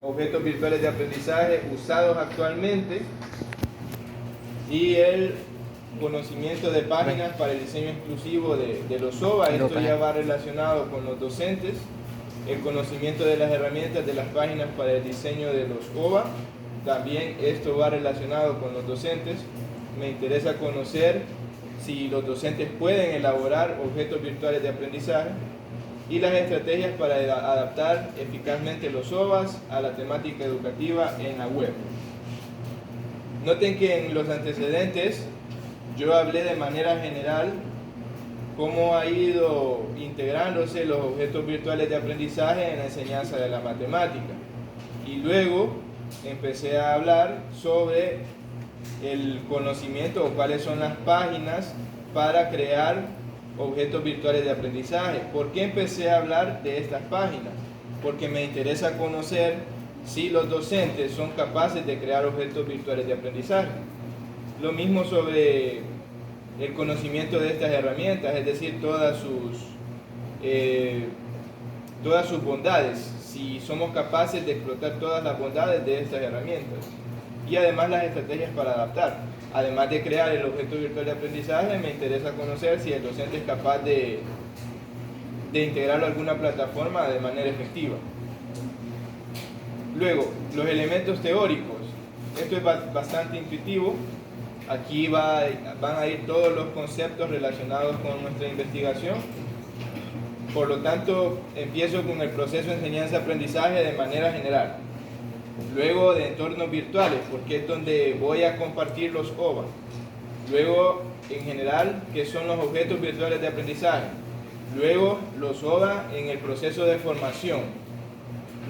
objetos virtuales de aprendizaje usados actualmente y el conocimiento de páginas para el diseño exclusivo de los OVA. Esto ya va relacionado con los docentes, el conocimiento de las herramientas de las páginas para el diseño de los OVA. También esto va relacionado con los docentes. Me interesa conocer si los docentes pueden elaborar objetos virtuales de aprendizaje y las estrategias para adaptar eficazmente los OVAs a la temática educativa en la web. Noten que en los antecedentes yo hablé de manera general cómo ha ido integrándose los objetos virtuales de aprendizaje en la enseñanza de la matemática. Y luego empecé a hablar sobre el conocimiento o cuáles son las páginas para crear objetos virtuales de aprendizaje. ¿Por qué empecé a hablar de estas páginas? Porque me interesa conocer si los docentes son capaces de crear objetos virtuales de aprendizaje. Lo mismo sobre el conocimiento de estas herramientas, es decir, todas sus bondades, si somos capaces de explotar todas las bondades de estas herramientas. Y además las estrategias para adaptar. Además de crear el objeto virtual de aprendizaje, me interesa conocer si el docente es capaz de integrarlo a alguna plataforma de manera efectiva. Luego, los elementos teóricos. Esto es bastante intuitivo. Aquí van a ir todos los conceptos relacionados con nuestra investigación. Por lo tanto, empiezo con el proceso de enseñanza-aprendizaje de manera general. Luego de entornos virtuales, porque es donde voy a compartir los OVA. Luego, en general, ¿qué son los objetos virtuales de aprendizaje? Luego, los OVA en el proceso de formación.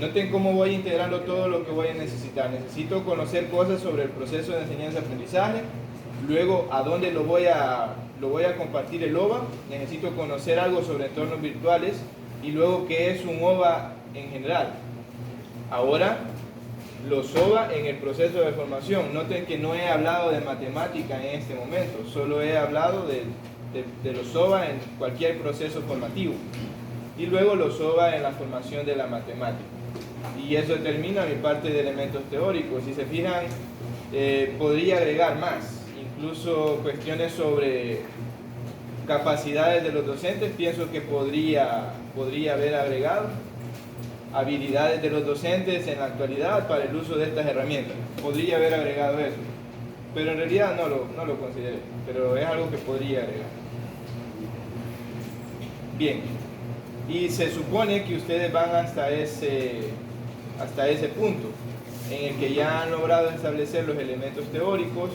Noten cómo voy integrando todo lo que voy a necesitar. Necesito conocer cosas sobre el proceso de enseñanza-aprendizaje. Luego, ¿a dónde lo voy a compartir el OVA? Necesito conocer algo sobre entornos virtuales. Y luego, ¿qué es un OVA en general? Ahora, los OVA en el proceso de formación. Noten que no he hablado de matemática en este momento, solo he hablado de los OVA en cualquier proceso formativo. Y luego los OVA en la formación de la matemática. Y eso termina mi parte de elementos teóricos. Si se fijan, podría agregar más, incluso cuestiones sobre capacidades de los docentes, pienso que podría haber agregado habilidades de los docentes en la actualidad para el uso de estas herramientas. Podría haber agregado eso, pero en realidad no lo consideré, pero es algo que podría agregar. Bien, y se supone que ustedes van hasta ese punto en el que ya han logrado establecer los elementos teóricos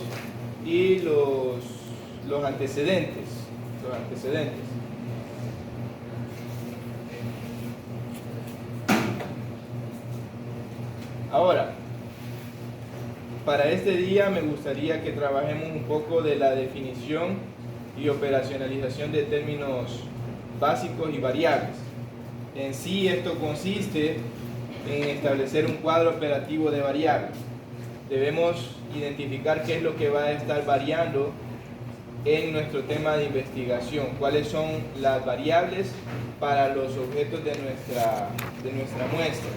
y los antecedentes. Ahora, para este día me gustaría que trabajemos un poco de la definición y operacionalización de términos básicos y variables. En sí, esto consiste en establecer un cuadro operativo de variables. Debemos identificar qué es lo que va a estar variando en nuestro tema de investigación, cuáles son las variables para los objetos de nuestra muestra.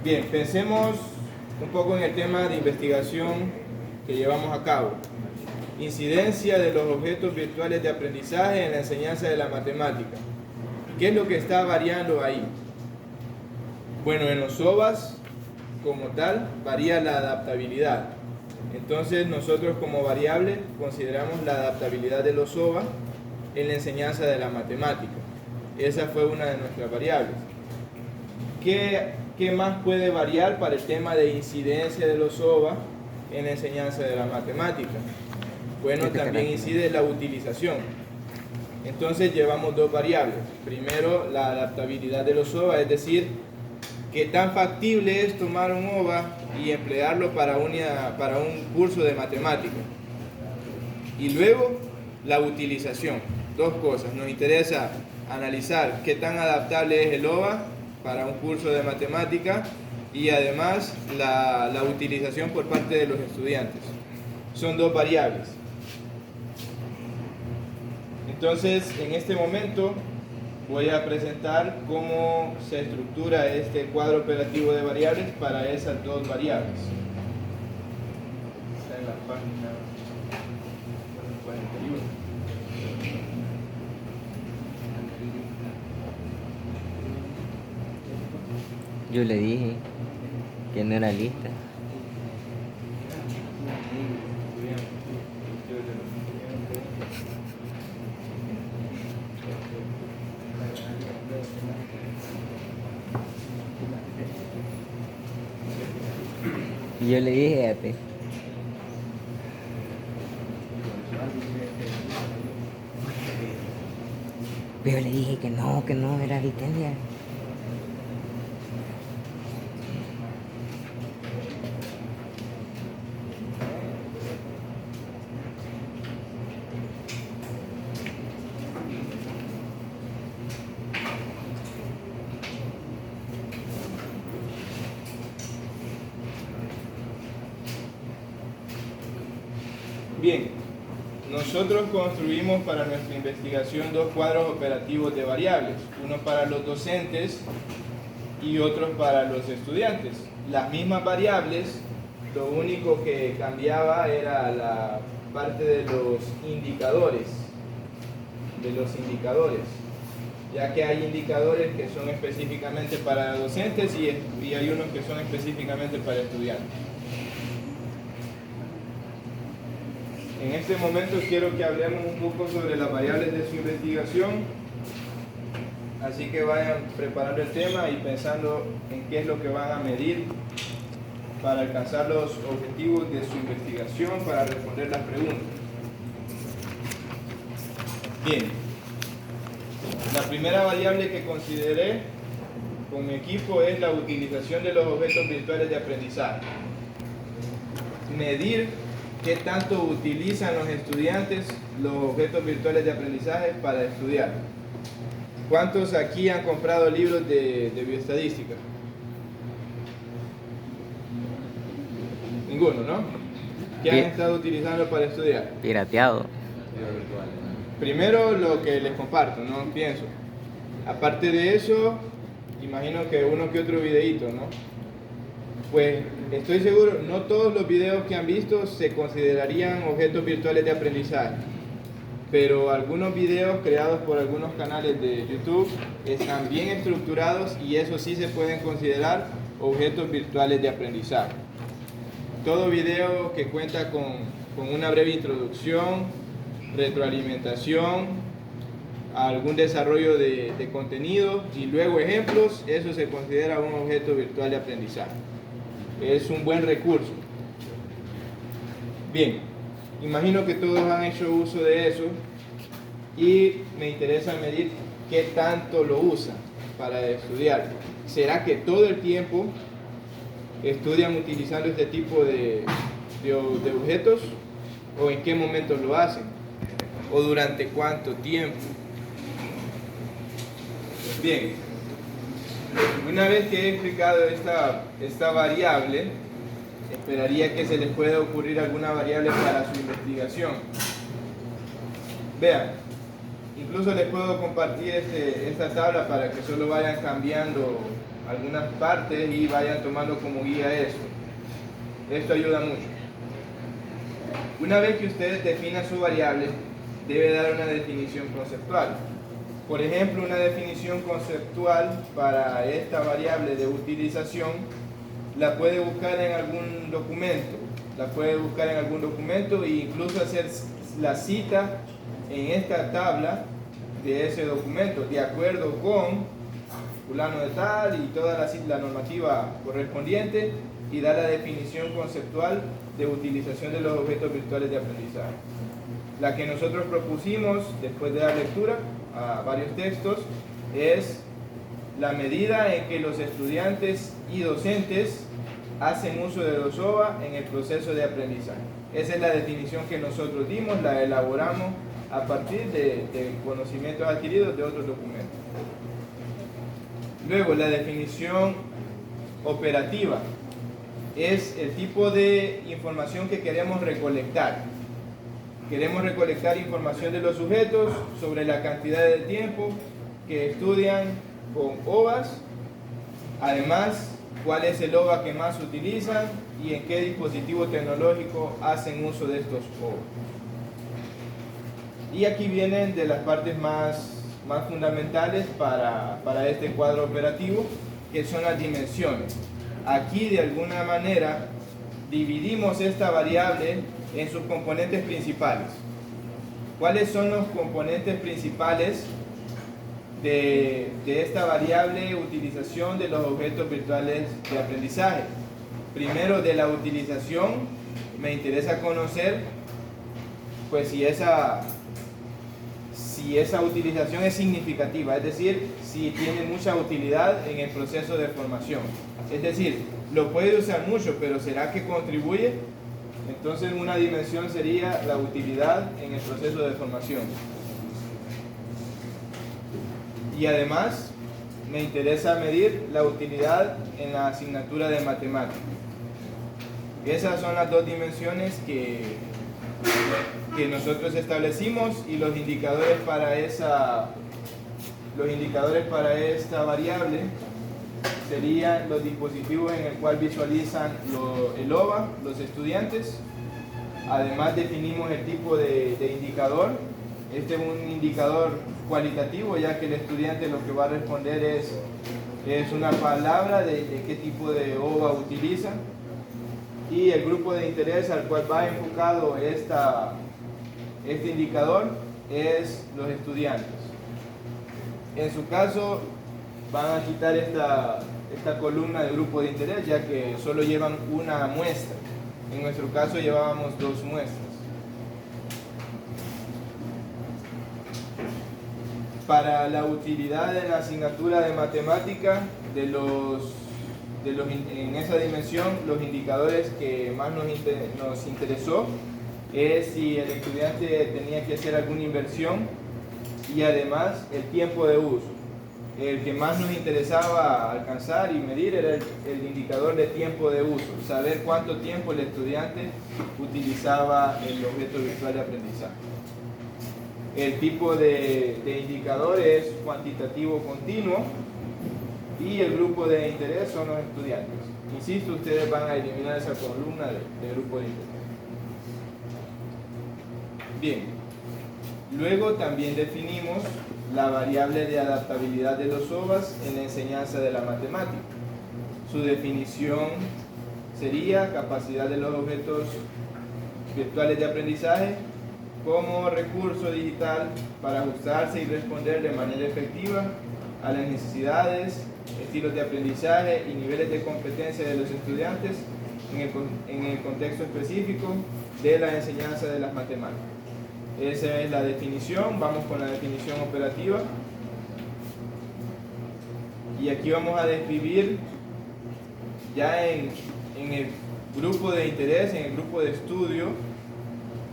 Bien, pensemos un poco en el tema de investigación que llevamos a cabo. Incidencia de los objetos virtuales de aprendizaje en la enseñanza de la matemática. ¿Qué es lo que está variando ahí? Bueno, en los OVAs, como tal, varía la adaptabilidad. Entonces, nosotros como variable consideramos la adaptabilidad de los OVA en la enseñanza de la matemática. Esa fue una de nuestras variables. ¿Qué más puede variar para el tema de incidencia de los OVA en la enseñanza de la matemática? Bueno, también incide la utilización. Entonces llevamos dos variables. Primero, la adaptabilidad de los OVA, es decir, qué tan factible es tomar un OVA y emplearlo para un curso de matemática. Y luego, la utilización. Dos cosas. Nos interesa analizar qué tan adaptable es el OVA para un curso de matemática y además la utilización por parte de los estudiantes. Son dos variables. Entonces, en este momento voy a presentar cómo se estructura este cuadro operativo de variables para esas dos variables. Está en la página 41. Yo le dije que no era lista. Yo le dije a ti. Pero yo le dije que no era licencia. Bien, nosotros construimos para nuestra investigación dos cuadros operativos de variables, uno para los docentes y otro para los estudiantes. Las mismas variables, lo único que cambiaba era la parte de los indicadores, ya que hay indicadores que son específicamente para docentes y hay unos que son específicamente para estudiantes. En este momento quiero que hablemos un poco sobre las variables de su investigación, así que vayan preparando el tema y pensando en qué es lo que van a medir para alcanzar los objetivos de su investigación, para responder las preguntas. Bien, la primera variable que consideré con mi equipo es la utilización de los objetos virtuales de aprendizaje. Medir qué tanto utilizan los estudiantes los objetos virtuales de aprendizaje para estudiar. ¿Cuántos aquí han comprado libros de bioestadística? Ninguno, ¿no? ¿Qué han estado utilizando para estudiar? Pirateado. Primero lo que les comparto, no pienso. Aparte de eso, imagino que uno que otro videíto, ¿no? Pues estoy seguro, no todos los videos que han visto se considerarían objetos virtuales de aprendizaje, pero algunos videos creados por algunos canales de YouTube están bien estructurados y eso sí se pueden considerar objetos virtuales de aprendizaje. Todo video que cuenta con una breve introducción, retroalimentación, algún desarrollo de contenido y luego ejemplos, eso se considera un objeto virtual de aprendizaje. Es un buen recurso. Bien, imagino que todos han hecho uso de eso y me interesa medir qué tanto lo usan para estudiar. ¿Será que todo el tiempo estudian utilizando este tipo de objetos? ¿O en qué momentos lo hacen? ¿O durante cuánto tiempo? Bien. Una vez que he explicado esta variable, esperaría que se les pueda ocurrir alguna variable para su investigación. Vean, incluso les puedo compartir esta tabla para que solo vayan cambiando algunas partes y vayan tomando como guía eso. Esto ayuda mucho. Una vez que ustedes definan su variable, debe dar una definición conceptual. Por ejemplo, una definición conceptual para esta variable de utilización la puede buscar en algún documento, e incluso hacer la cita en esta tabla de ese documento, de acuerdo con fulano de tal y toda la normativa correspondiente, y dar la definición conceptual de utilización de los objetos virtuales de aprendizaje. La que nosotros propusimos después de dar lectura a varios textos es la medida en que los estudiantes y docentes hacen uso de los OVA en el proceso de aprendizaje. Esa es la definición que nosotros dimos, la elaboramos a partir de conocimientos adquiridos de otros documentos. Luego, la definición operativa es el tipo de información que queremos recolectar. Queremos recolectar información de los sujetos sobre la cantidad de tiempo que estudian con OVAs, además cuál es el OVA que más utilizan y en qué dispositivo tecnológico hacen uso de estos OVA. Y aquí vienen de las partes más fundamentales para este cuadro operativo, que son las dimensiones. Aquí de alguna manera dividimos esta variable en sus componentes principales. ¿Cuáles son los componentes principales de esta variable utilización de los objetos virtuales de aprendizaje? Primero, de la utilización, me interesa conocer pues si esa utilización es significativa, es decir, si tiene mucha utilidad en el proceso de formación. Es decir, lo puede usar mucho, pero ¿será que contribuye? Entonces una dimensión sería la utilidad en el proceso de formación. Y además me interesa medir la utilidad en la asignatura de matemáticas. Esas son las dos dimensiones que nosotros establecimos, y los indicadores para esta variable serían los dispositivos en el cual visualizan el OVA los estudiantes. Además definimos el tipo de indicador. Este es un indicador cualitativo, ya que el estudiante lo que va a responder es una palabra de qué tipo de OVA utiliza, y el grupo de interés al cual va enfocado este indicador es los estudiantes. En su caso van a quitar esta columna de grupo de interés, ya que solo llevan una muestra. En nuestro caso llevábamos 2 muestras. Para la utilidad en la asignatura de matemática, en esa dimensión, los indicadores que más nos interesó es si el estudiante tenía que hacer alguna inversión, y además el tiempo de uso. El que más nos interesaba alcanzar y medir era el indicador de tiempo de uso, saber cuánto tiempo el estudiante utilizaba el objeto virtual de aprendizaje. El tipo de indicador es cuantitativo continuo, y el grupo de interés son los estudiantes. Insisto, ustedes van a eliminar esa columna de grupo de interés. Bien, luego también definimos la variable de adaptabilidad de los OVAs en la enseñanza de la matemática. Su definición sería capacidad de los objetos virtuales de aprendizaje como recurso digital para ajustarse y responder de manera efectiva a las necesidades, estilos de aprendizaje y niveles de competencia de los estudiantes en el contexto específico de la enseñanza de las matemáticas. Esa es la definición. Vamos con la definición operativa. Y aquí vamos a describir ya en el grupo de interés, en el grupo de estudio,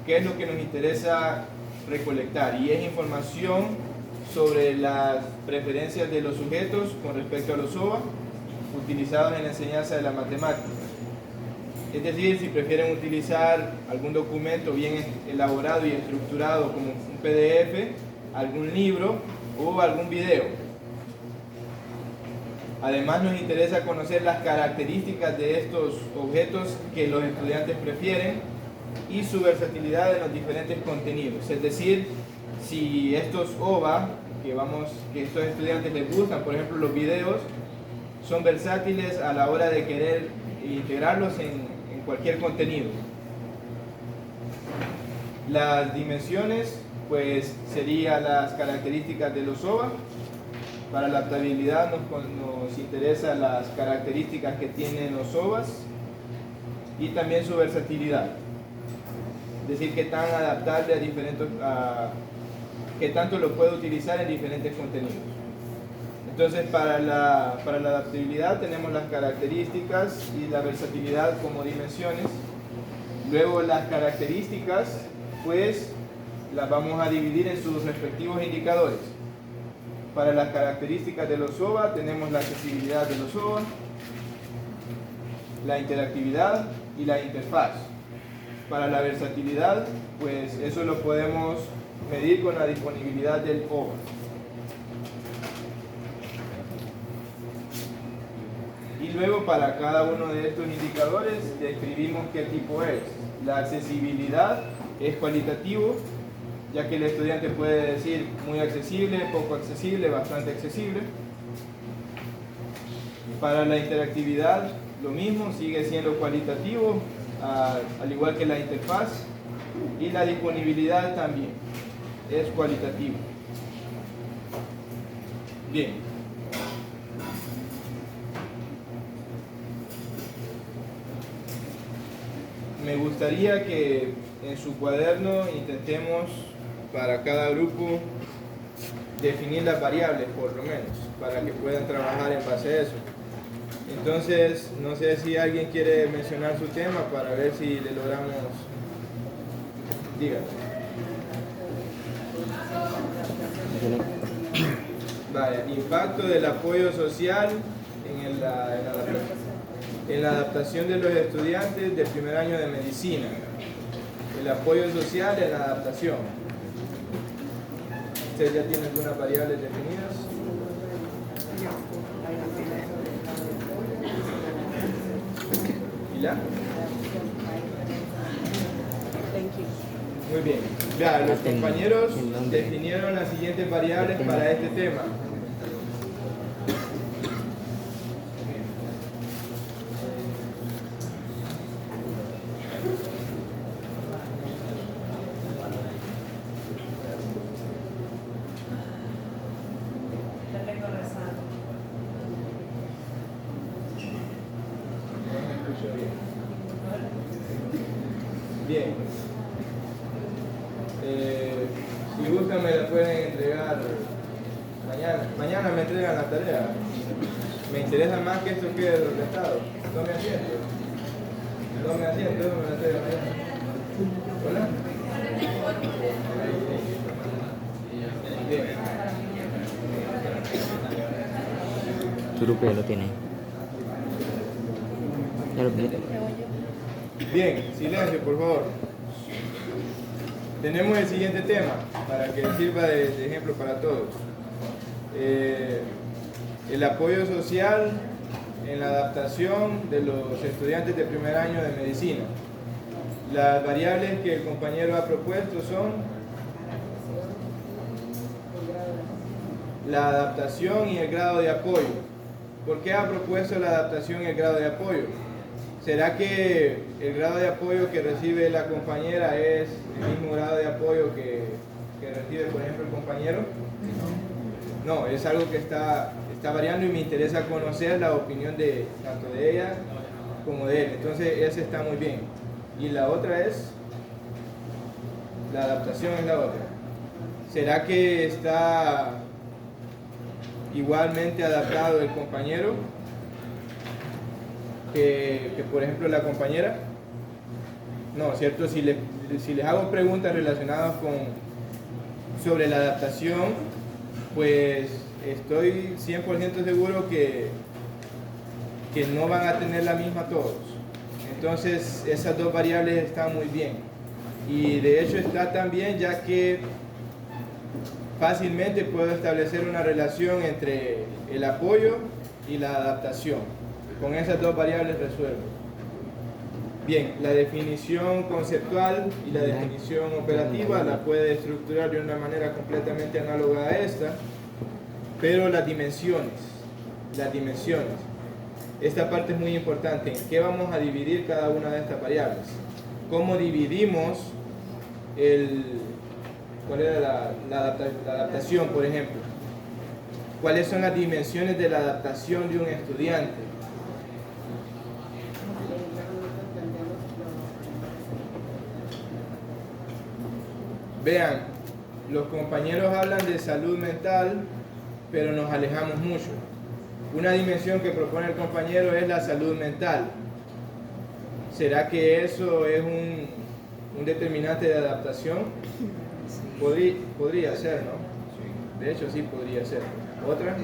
qué es lo que nos interesa recolectar. Y es información sobre las preferencias de los sujetos con respecto a los OVA utilizados en la enseñanza de la matemática. Es decir, si prefieren utilizar algún documento bien elaborado y estructurado como un PDF, algún libro o algún video. Además nos interesa conocer las características de estos objetos que los estudiantes prefieren y su versatilidad en los diferentes contenidos. Es decir, si estos OVA que estos estudiantes les gustan, por ejemplo los videos, son versátiles a la hora de querer integrarlos en cualquier contenido. Las dimensiones pues serían las características de los OVA. Para la adaptabilidad nos interesan las características que tienen los OVAs y también su versatilidad, es decir, qué tan adaptable qué tanto lo puede utilizar en diferentes contenidos. Entonces para la adaptabilidad tenemos las características y la versatilidad como dimensiones. Luego las características pues las vamos a dividir en sus respectivos indicadores. Para las características de los OVA tenemos la accesibilidad de los OVA, la interactividad y la interfaz. Para la versatilidad, pues eso lo podemos medir con la disponibilidad del OVA. luego para cada uno de estos indicadores describimos qué tipo es. La accesibilidad es cualitativo, ya que el estudiante puede decir muy accesible, poco accesible, bastante accesible. Para la interactividad, lo mismo, sigue siendo cualitativo, al igual que la interfaz. Y la disponibilidad también es cualitativo. Bien. Me gustaría que en su cuaderno intentemos para cada grupo definir las variables, por lo menos, para que puedan trabajar en base a eso. Entonces, no sé si alguien quiere mencionar su tema para ver si le logramos. Dígame. Vale, impacto del apoyo social en la adaptación de los estudiantes del primer año de medicina. El apoyo social en la adaptación. ¿Ustedes ya tienen algunas variables definidas? ¿Y la? Muy bien. Ya, los compañeros definieron las siguientes variables para este tema. Bien. Si gustan me la pueden entregar mañana. Mañana me entregan la tarea. Me interesa más que esto quede documentado. Tome asiento. Tome asiento, me la entregan mañana. ¿Hola? Bien. Tu grupo ya lo tiene. Ya lo tiene. Bien, silencio por favor. Tenemos el siguiente tema para que sirva de ejemplo para todos. El apoyo social en la adaptación de los estudiantes de primer año de medicina. Las variables que el compañero ha propuesto son la adaptación y el grado de apoyo. ¿Por qué ha propuesto la adaptación y el grado de apoyo? ¿Será que el grado de apoyo que recibe la compañera es el mismo grado de apoyo que recibe, por ejemplo, el compañero? No, es algo que está variando y me interesa conocer la opinión de tanto de ella como de él. Entonces, ese está muy bien. Y la otra es, la adaptación es la otra. ¿Será que está igualmente adaptado el compañero que por ejemplo la compañera? No, ¿cierto? Si les hago preguntas relacionadas sobre la adaptación, pues estoy 100% seguro que no van a tener la misma todos. Entonces esas dos variables están muy bien. Y de hecho está tan bien ya que fácilmente puedo establecer una relación entre el apoyo y la adaptación. Con esas dos variables resuelvo. Bien, la definición conceptual y la definición operativa la puede estructurar de una manera completamente análoga a esta, pero las dimensiones. Esta parte es muy importante. ¿En qué vamos a dividir cada una de estas variables? ¿Cómo dividimos cuál era la adaptación, por ejemplo? ¿Cuáles son las dimensiones de la adaptación de un estudiante? Vean, los compañeros hablan de salud mental, pero nos alejamos mucho. Una dimensión que propone el compañero es la salud mental. ¿Será que eso es un determinante de adaptación? Podría ser, ¿no? De hecho, sí podría ser. ¿Otra?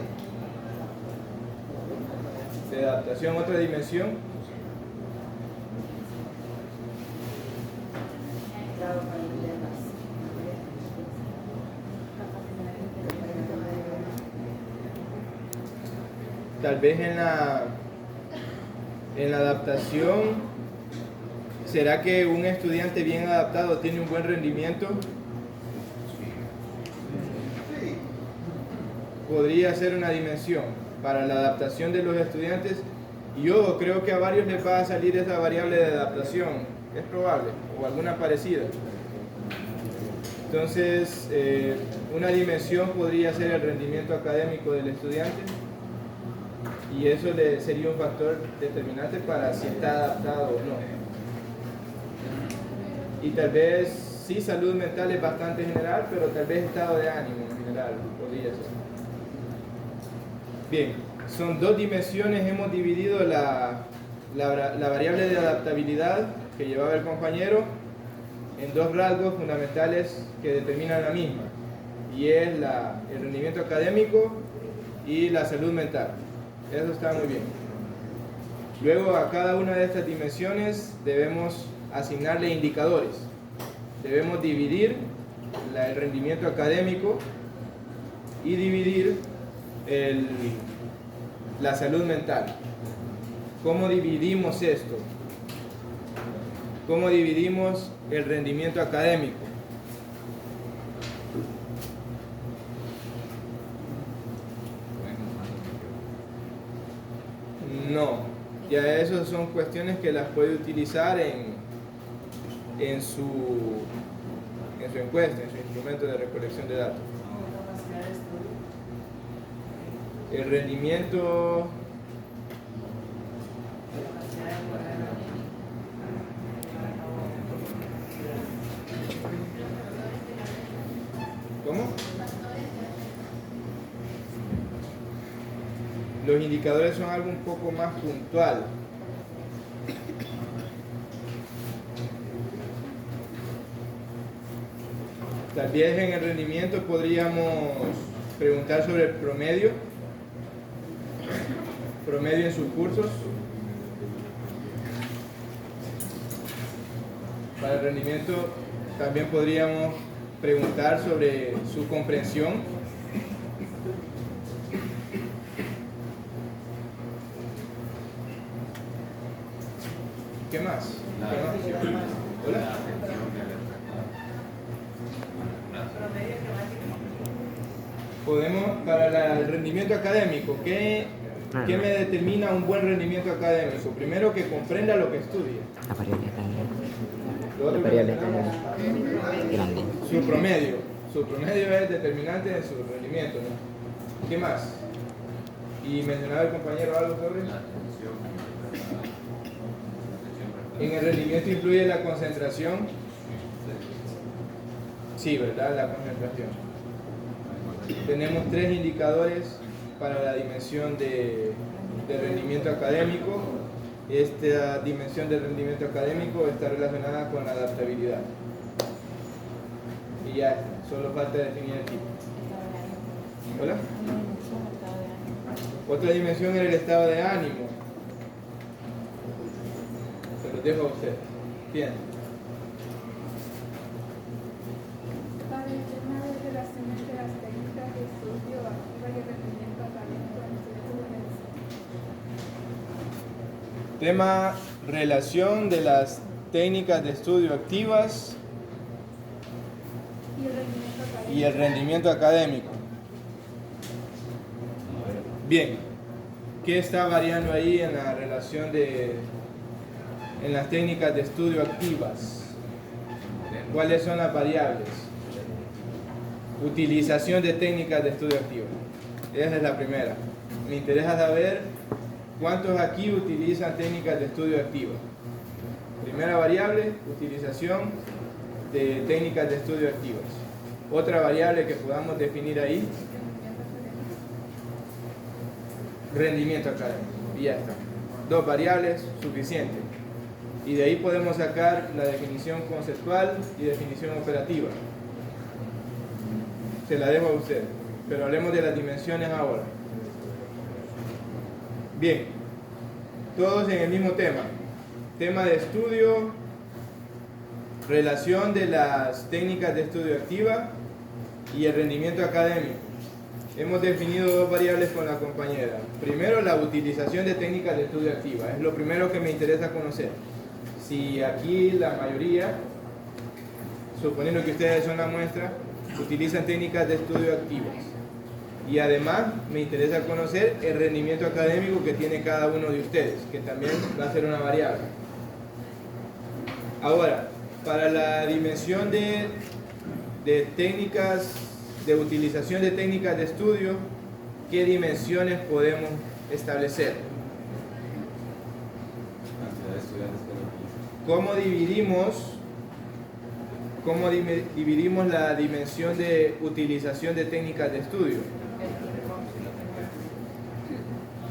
De adaptación, otra dimensión. Tal vez En la adaptación, ¿será que un estudiante bien adaptado tiene un buen rendimiento? Podría ser una dimensión para la adaptación de los estudiantes. Y yo creo que a varios les va a salir esa variable de adaptación, es probable, o alguna parecida. Entonces, una dimensión podría ser el rendimiento académico del estudiante, y eso sería un factor determinante para si está adaptado o no. Y tal vez, sí, salud mental es bastante general, pero tal vez estado de ánimo en general podría ser. Bien, son dos dimensiones, hemos dividido la variable de adaptabilidad que llevaba el compañero en dos rasgos fundamentales que determinan la misma, y es el rendimiento académico y la salud mental. Eso está muy bien. Luego, a cada una de estas dimensiones debemos asignarle indicadores. Debemos dividir el rendimiento académico y dividir la salud mental. ¿Cómo dividimos esto? ¿Cómo dividimos el rendimiento académico? No, ya esas son cuestiones que las puede utilizar en su encuesta, en su instrumento de recolección de datos. El rendimiento ¿cómo? Los indicadores son algo un poco más puntual. Tal vez en el rendimiento podríamos preguntar sobre el promedio en sus cursos. Para el rendimiento también podríamos preguntar sobre su comprensión. ¿Qué más? ¿Hola? Podemos, para el rendimiento académico, ¿qué me determina un buen rendimiento académico? Primero, que comprenda lo que estudia. La variable está Lo otro La que variable está mencionamos, grande. su promedio. Su promedio es determinante de su rendimiento, ¿no? ¿Qué más? ¿Y mencionaba el compañero algo sobre eso? ¿En el rendimiento influye la concentración? Sí, ¿verdad? La concentración. Tenemos tres indicadores para la dimensión de rendimiento académico. Esta dimensión de rendimiento académico está relacionada con la adaptabilidad. Y ya, solo falta definir el tipo. ¿Hola? Otra dimensión es el estado de ánimo. Se los dejo a usted. Bien. Para el tema de relación entre las técnicas de estudio activa y el rendimiento académico en estudios. Tema: relación de las técnicas de estudio activas y el rendimiento académico. Bien, ¿qué está variando ahí en la relación en las técnicas de estudio activas? ¿Cuáles son las variables? Utilización de técnicas de estudio activas. Esa es la primera. Me interesa saber cuántos aquí utilizan técnicas de estudio activas. Primera variable, utilización de técnicas de estudio activas. Otra variable que podamos definir ahí, rendimiento académico. Y ya está. Dos variables, suficiente. Y de ahí podemos sacar la definición conceptual y definición operativa. Se la dejo a usted, pero hablemos de las dimensiones ahora. Bien, todos en el mismo tema. Tema de estudio, relación de las técnicas de estudio activa y el rendimiento académico. hemos definido dos variables con la compañera. Primero, la utilización de técnicas de estudio activa. Es lo primero que me interesa conocer. Si aquí la mayoría, suponiendo que ustedes son la muestra, utilizan técnicas de estudio activas. Y además me interesa conocer el rendimiento académico que tiene cada uno de ustedes, que también va a ser una variable. Ahora, para la dimensión de técnicas, de utilización de técnicas de estudio, ¿qué dimensiones podemos establecer? ¿Cómo dividimos la dimensión de utilización de técnicas de estudio?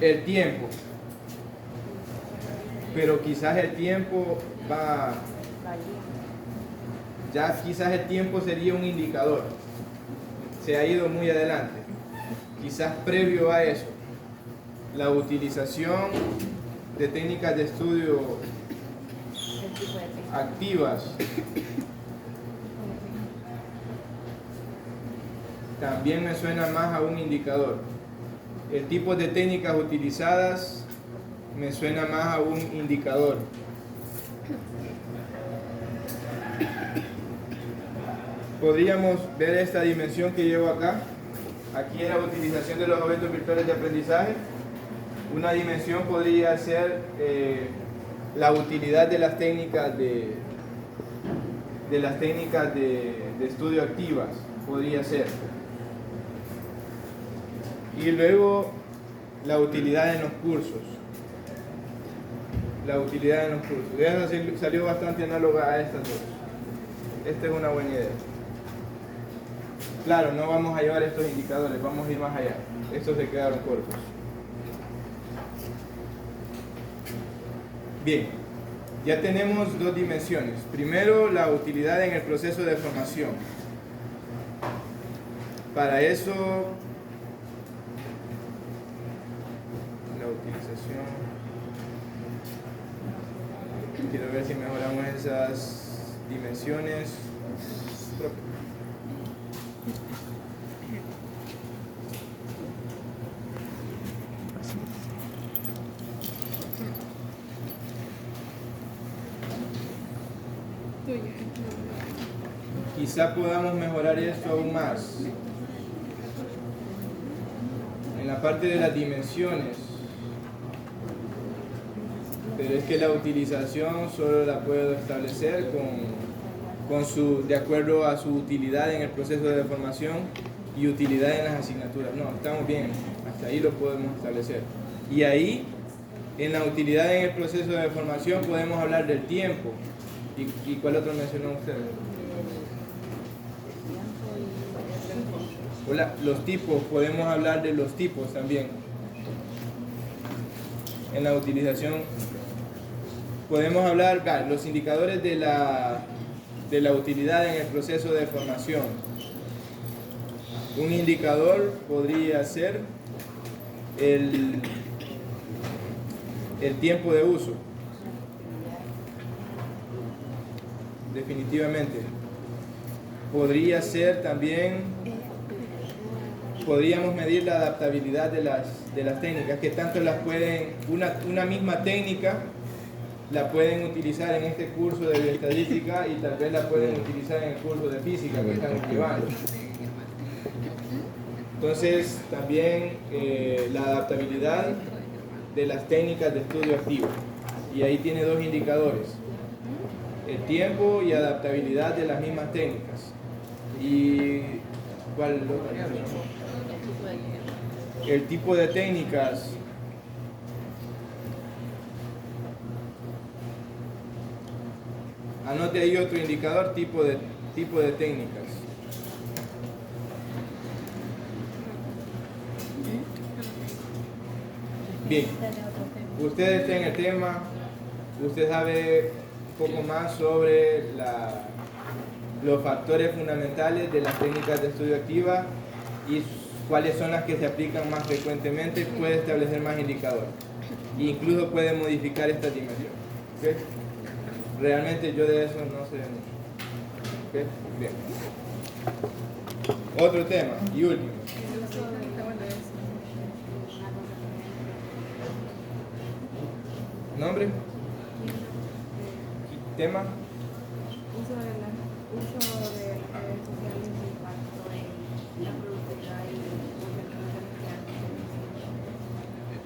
El tiempo. Pero quizás el tiempo ya quizás el tiempo sería un indicador. Se ha ido muy adelante. Quizás previo a eso, la utilización de técnicas de estudio activas también me suena más a un indicador. El tipo de técnicas utilizadas me suena más a un indicador. Podríamos ver esta dimensión que llevo acá. Aquí en la utilización de los objetos virtuales de aprendizaje, una dimensión podría ser la utilidad de las técnicas de estudio activas, podría ser. Y luego la utilidad en los cursos. La utilidad en los cursos. Esa salió bastante análoga a estas dos. Esta es una buena idea. Claro, no vamos a llevar estos indicadores, vamos a ir más allá. Estos se quedaron cortos. Bien, ya tenemos dos dimensiones. Primero, la utilidad en el proceso de formación. Para eso, la utilización. Quiero ver si mejoramos esas dimensiones. Quizá podamos mejorar esto aún más. En la parte de las dimensiones. Pero es que la utilización solo la puedo establecer de acuerdo a su utilidad en el proceso de formación y utilidad en las asignaturas. No, estamos bien, hasta ahí lo podemos establecer. Y ahí, en la utilidad en el proceso de formación, podemos hablar del tiempo. ¿Y cuál otro mencionó usted? Hola, los tipos, podemos hablar de los tipos también. En la utilización podemos hablar de los indicadores de la utilidad en el proceso de formación. Un indicador podría ser el tiempo de uso. Definitivamente. Podría ser también, podríamos medir la adaptabilidad de las técnicas, que tanto las pueden, una misma técnica la pueden utilizar en este curso de bioestadística y tal vez la pueden utilizar en el curso de física que estamos llevando. Entonces, también la adaptabilidad de las técnicas de estudio activo. Y ahí tiene dos indicadores: el tiempo y adaptabilidad de las mismas técnicas. ¿Y cuál? El tipo de técnicas. Anote ahí otro indicador, tipo de técnicas. Bien, usted está en el tema, usted sabe un poco más sobre los factores fundamentales de las técnicas de estudio activa y cuáles son las que se aplican más frecuentemente. Puede establecer más indicadores e incluso puede modificar esta dimensión. ¿Okay? Realmente yo de eso no sé mucho. ¿Okay? Bien. Otro tema y último. El uso de ¿Nombre? ¿Tema? Uso de las redes sociales y impacto en la productividad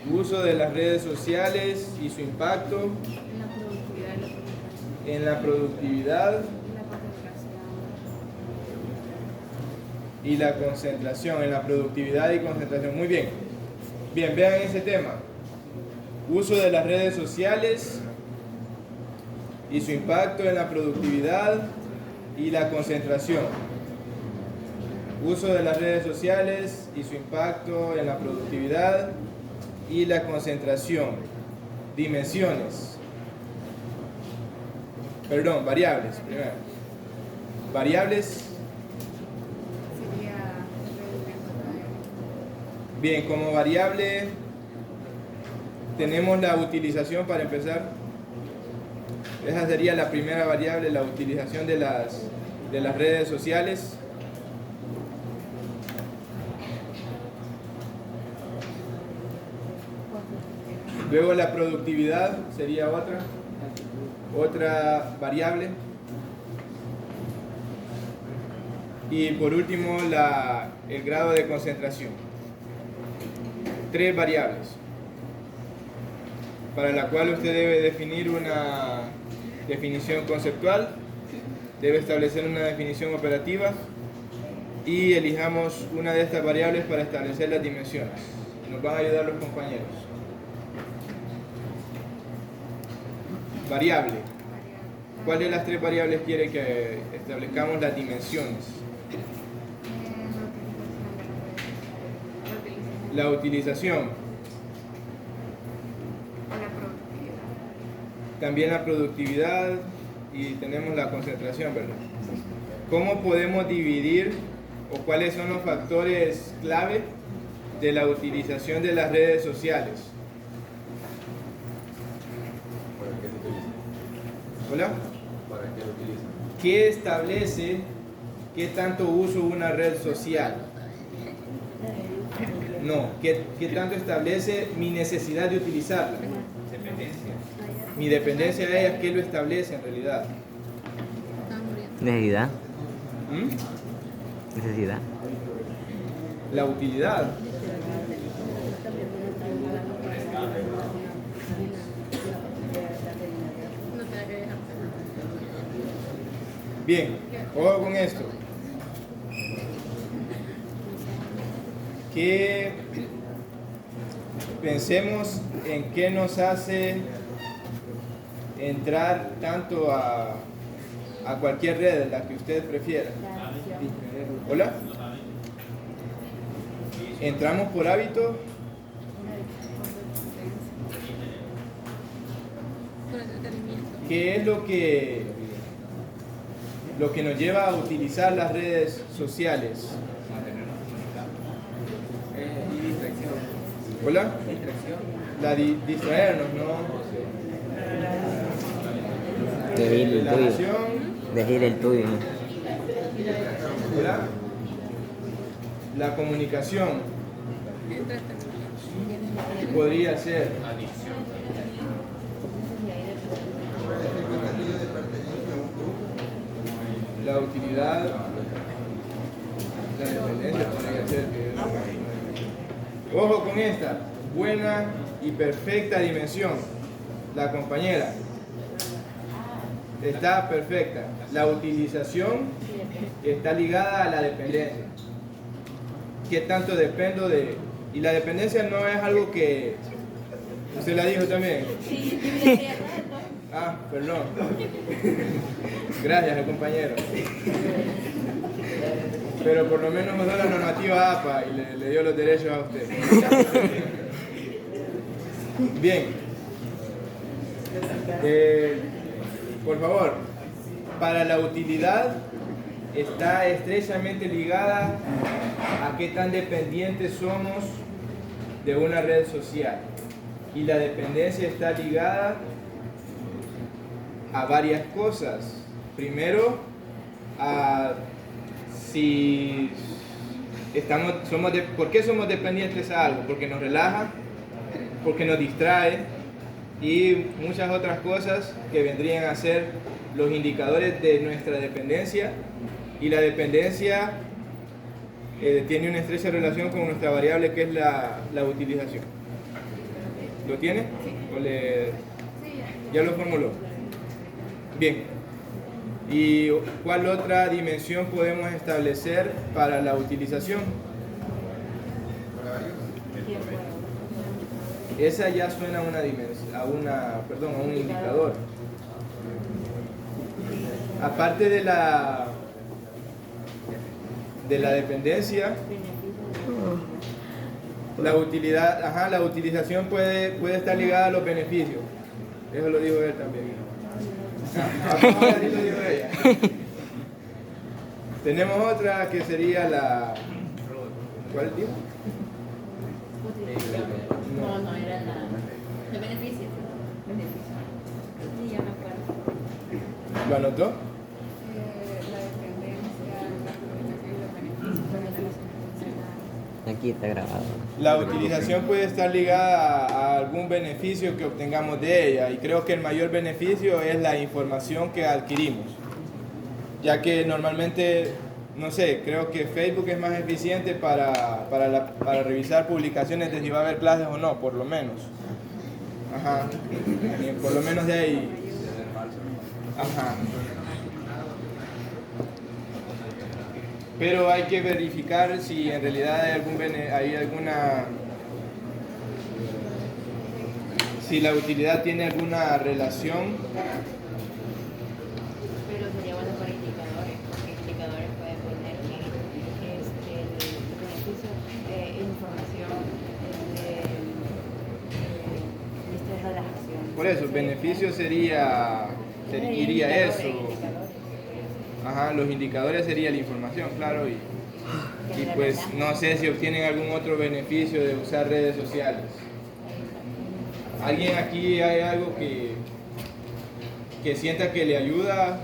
y Uso de las redes sociales y su impacto en la productividad y la comunicación. en la productividad La concentración. y la concentración, en la productividad y concentración. Muy bien. Bien, vean ese tema. Uso de las redes sociales y su impacto en la productividad y la concentración. Uso de las redes sociales y su impacto en la productividad y la concentración. Dimensiones. Perdón, variables. Primero. Variables. Sería rendimiento académico. Bien, como variable tenemos la utilización para empezar. Esa sería la primera variable, la utilización de las redes sociales. Luego la productividad sería otra variable. Y por último el grado de concentración. 3 variables para la cual usted debe definir una definición conceptual, debe establecer una definición operativa y elijamos una de estas variables para establecer las dimensiones. Nos van a ayudar los compañeros. Variable. ¿Cuál de las 3 variables quiere que establezcamos las dimensiones? La utilización. La productividad. También la productividad y tenemos la concentración, ¿verdad? ¿Cómo podemos dividir o cuáles son los factores clave de la utilización de las redes sociales? ¿Para qué se utiliza? ¿Hola? ¿Para qué lo utilizan? ¿Qué establece qué tanto uso una red social? No, ¿qué tanto establece mi necesidad de utilizarla? Dependencia. Mi dependencia de ella, ¿qué lo establece en realidad? Necesidad. ¿Mm? Necesidad. La utilidad. No te da que dejar. Bien, ojo con esto. Que pensemos en qué nos hace entrar tanto a cualquier red, la que usted prefiera. ¿Hola? ¿Entramos por hábito? Por entretenimiento. ¿Qué es lo que nos lleva a utilizar las redes sociales? Y distracción. ¿Hola? Distracción. Distraernos, ¿no? Elegir el tuyo. Relajación. Elegir el tuyo. ¿Hola? La comunicación podría ser. La utilidad, la dependencia podría ser. Ojo con esta, buena y perfecta dimensión. La compañera está perfecta. La utilización está ligada a la dependencia. ¿Qué tanto dependo de...? Y la dependencia no es algo que... ¿Usted la dijo también? Ah, perdón. Gracias, compañero. Pero por lo menos usó la normativa APA y le dio los derechos a usted. Bien. Por favor, para la utilidad está estrechamente ligada a qué tan dependientes somos de una red social. Y la dependencia está ligada a varias cosas. Primero, a si ¿por qué somos dependientes a algo? Porque nos relaja, porque nos distrae, y muchas otras cosas que vendrían a ser los indicadores de nuestra dependencia, y la dependencia tiene una estrecha relación con nuestra variable que es la utilización. ¿Lo tiene? ¿O ya lo formuló? Bien. ¿Y cuál otra dimensión podemos establecer para la utilización? Esa ya suena a una dimensión, a un indicador. Aparte de la dependencia, la utilización puede estar ligada a los beneficios. Eso lo dijo él también. Ahora sí lo dijo ella. Tenemos otra que sería la... ¿Cuál dijo? No era la de beneficios. Sí, ya me acuerdo. ¿Lo anotó? La dependencia, la comunicación y los beneficios de la relación funcional. Aquí está grabado. La utilización puede estar ligada a algún beneficio que obtengamos de ella, y creo que el mayor beneficio es la información que adquirimos, ya que normalmente, no sé, creo que Facebook es más eficiente para revisar publicaciones de si va a haber clases o no, por lo menos. Ajá. Por lo menos de ahí. Ajá. Pero hay que verificar si en realidad hay alguna, si la utilidad tiene alguna relación. Pero sería bueno para indicadores, porque indicadores pueden poner el beneficio de información, de relajación. Por eso, el beneficio iría eso. Ajá, los indicadores sería la información, claro, y pues no sé si obtienen algún otro beneficio de usar redes sociales. ¿Alguien aquí hay algo que sienta que le ayuda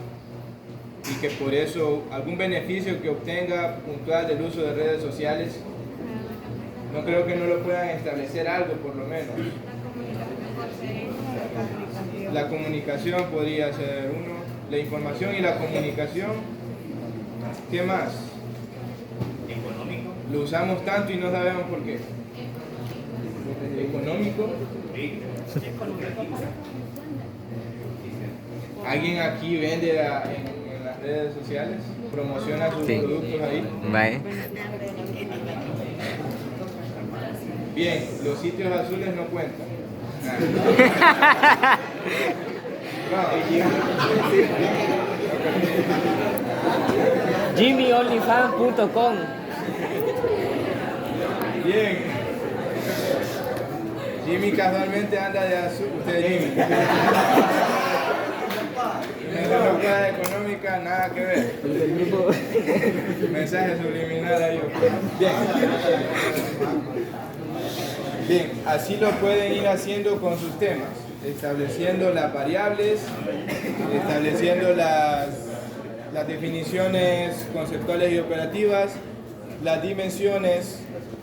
y que por eso algún beneficio que obtenga puntual del uso de redes sociales? No creo que no lo puedan establecer algo por lo menos. La comunicación podría ser uno. La información y la comunicación. ¿Qué más? Económico. Lo usamos tanto y no sabemos por qué. Económico. ¿Alguien aquí vende en las redes sociales? ¿Promociona sus Sí. productos ahí? Vale. Bien, los sitios azules no cuentan. JimmyOnlyFans.com. Bien. Jimmy casualmente anda de azul. Usted es Jimmy. Una económica, nada que ver. Mensaje subliminal ahí. Bien. Bien, así lo pueden ir haciendo con sus temas, estableciendo las variables, estableciendo las definiciones conceptuales y operativas, las dimensiones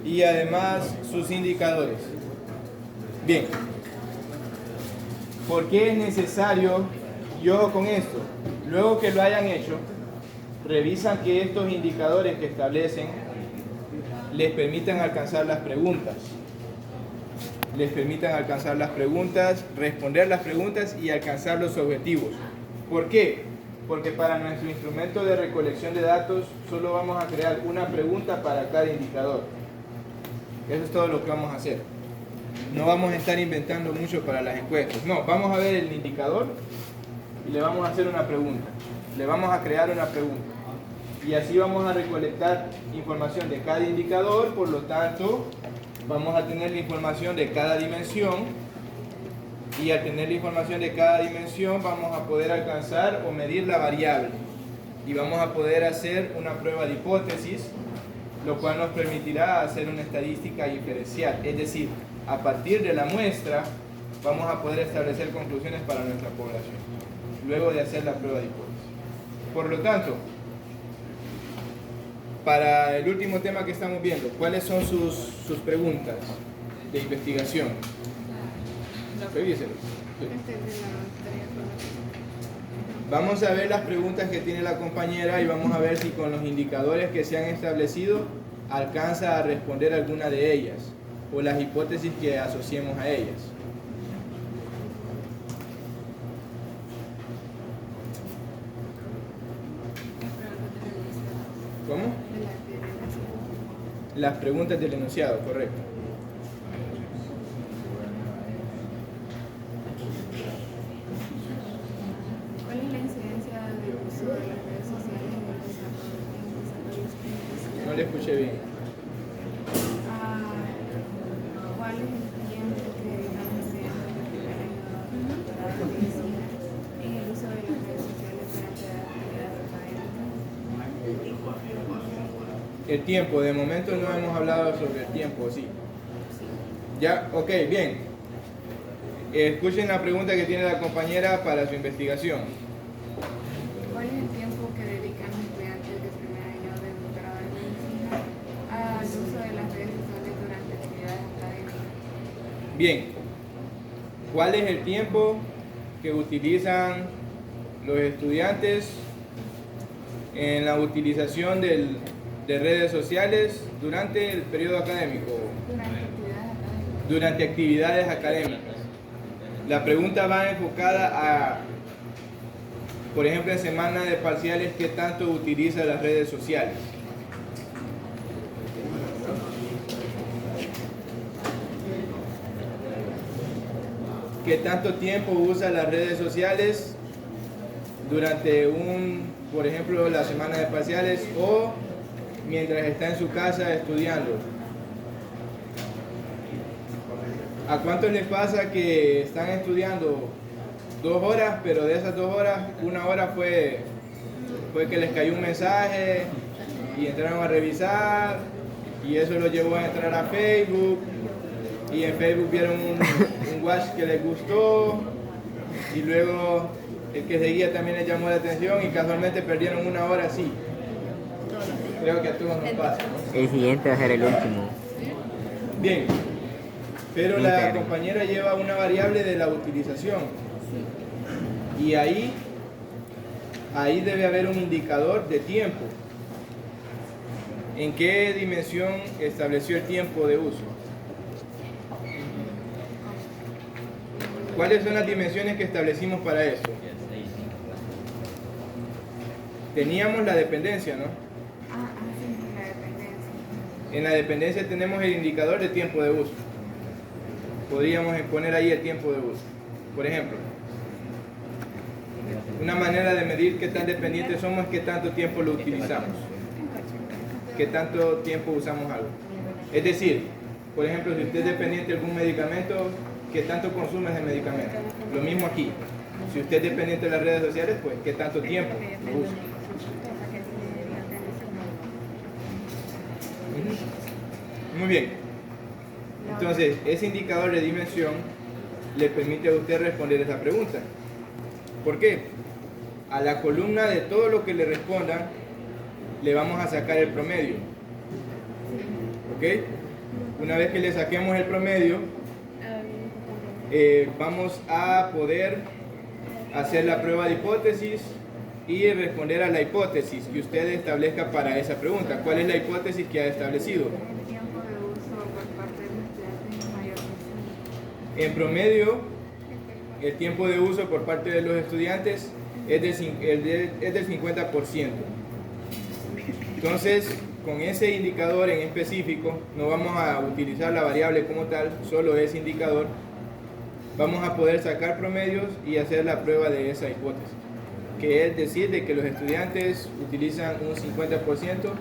y además sus indicadores. Bien, ¿por qué es necesario? Y ojo con esto, luego que lo hayan hecho, revisan que estos indicadores que establecen les permitan alcanzar las preguntas. Responder las preguntas y alcanzar los objetivos. ¿Por qué? Porque para nuestro instrumento de recolección de datos solo vamos a crear una pregunta para cada indicador. Eso es todo lo que vamos a hacer. No vamos a estar inventando mucho para las encuestas. No, vamos a ver el indicador y le vamos a hacer una pregunta. Le vamos a crear una pregunta. Y así vamos a recolectar información de cada indicador, por lo tanto, vamos a tener la información de cada dimensión, y al tener la información de cada dimensión vamos a poder alcanzar o medir la variable, y vamos a poder hacer una prueba de hipótesis, lo cual nos permitirá hacer una estadística inferencial, es decir, a partir de la muestra vamos a poder establecer conclusiones para nuestra población, luego de hacer la prueba de hipótesis. Por lo tanto, para el último tema que estamos viendo, ¿cuáles son sus preguntas de investigación? Revíselos. Este es de la tarea con Vamos a ver las preguntas que tiene la compañera y vamos a ver si con los indicadores que se han establecido alcanza a responder alguna de ellas o las hipótesis que asociemos a ellas. ¿Cómo? de la teoría. Las preguntas del enunciado, correcto. ¿Cuál es la incidencia del uso de las redes sociales en el desarrollo espiritual? No le escuché bien. ¿Cuál es el tiempo que dedican los estudiantes de primer año de doctorado de medicina en el uso de las redes sociales durante la actividad académica? El tiempo, de momento no hemos hablado sobre el tiempo, ¿sí? Ya, ok, bien. Escuchen la pregunta que tiene la compañera para su investigación. ¿Cuál es el tiempo que dedican los estudiantes de primer año de doctorado de medicina al uso de las redes sociales durante actividades académicas? Bien, ¿cuál es el tiempo que utilizan los estudiantes en la utilización de redes sociales durante el periodo académico? Durante actividades académicas. La pregunta va enfocada a, por ejemplo, en semana de parciales, ¿qué tanto utiliza las redes sociales? ¿Qué tanto tiempo usa las redes sociales durante por ejemplo, la semana de parciales o mientras está en su casa estudiando? ¿A cuántos les pasa que están estudiando 2 horas, pero de esas 2 horas, 1 hora fue que les cayó un mensaje y entraron a revisar y eso los llevó a entrar a Facebook y en Facebook vieron un watch que les gustó y luego el que seguía también les llamó la atención y casualmente perdieron 1 hora así? Creo que a todos nos pasa, ¿no? El siguiente va a ser el último. Bien, pero la compañera lleva una variable de la utilización y ahí debe haber un indicador de tiempo. ¿En qué dimensión estableció el tiempo de uso? ¿Cuáles son las dimensiones que establecimos para esto? Teníamos la dependencia, ¿no? Sí, la dependencia. En la dependencia tenemos el indicador de tiempo de uso. Podríamos poner ahí el tiempo de uso. Por ejemplo, una manera de medir qué tan dependientes somos es qué tanto tiempo lo utilizamos. Qué tanto tiempo usamos algo. Es decir, por ejemplo, si usted es dependiente de algún medicamento, ¿qué tanto consume ese medicamento? Lo mismo aquí. Si usted es dependiente de las redes sociales, pues ¿qué tanto tiempo lo usa? Muy bien. Entonces, ese indicador de dimensión le permite a usted responder esa pregunta. ¿Por qué? A la columna de todo lo que le respondan, le vamos a sacar el promedio. ¿Ok? Una vez que le saquemos el promedio, vamos a poder hacer la prueba de hipótesis y responder a la hipótesis que usted establezca para esa pregunta. ¿Cuál es la hipótesis que ha establecido? El tiempo de uso por parte de los estudiantes es mayor. En promedio, el tiempo de uso por parte de los estudiantes es del 50%. Entonces, con ese indicador en específico, no vamos a utilizar la variable como tal, solo ese indicador, vamos a poder sacar promedios y hacer la prueba de esa hipótesis, que es decir, de que los estudiantes utilizan un 50%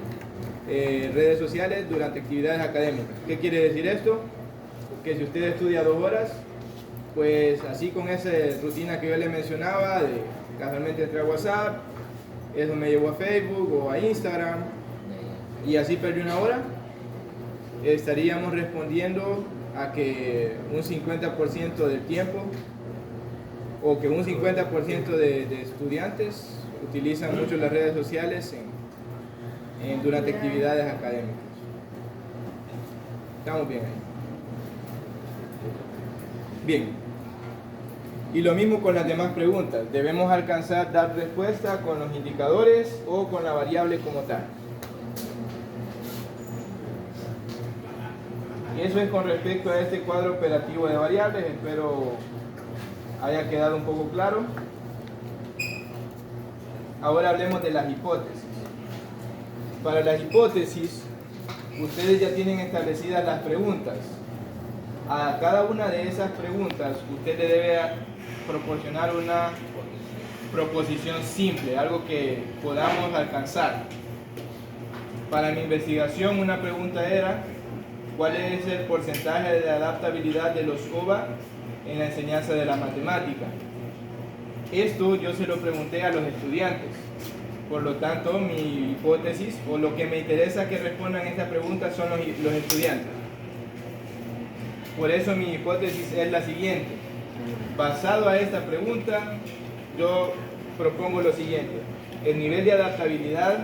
redes sociales durante actividades académicas. ¿Qué quiere decir esto? Que si usted estudia 2 horas, pues así con esa rutina que yo le mencionaba, de casualmente entrar a WhatsApp, eso me llevó a Facebook o a Instagram, y así perdí 1 hora, estaríamos respondiendo a que un 50% del tiempo, o que un 50% de estudiantes utilizan mucho las redes sociales durante actividades académicas. Estamos bien ahí. Bien. Y lo mismo con las demás preguntas. Debemos alcanzar dar respuesta con los indicadores o con la variable como tal. Eso es con respecto a este cuadro operativo de variables. Espero haya quedado un poco claro. Ahora hablemos de las hipótesis. Para las hipótesis, ustedes ya tienen establecidas las preguntas. A cada una de esas preguntas, usted le debe proporcionar una proposición simple, algo que podamos alcanzar. Para mi investigación, una pregunta era: ¿cuál es el porcentaje de adaptabilidad de los OVA en la enseñanza de la matemática? Esto yo se lo pregunté a los estudiantes. Por lo tanto, mi hipótesis, o lo que me interesa que respondan esta pregunta, son los estudiantes. Por eso mi hipótesis es la siguiente. Basado a esta pregunta, yo propongo lo siguiente: el nivel de adaptabilidad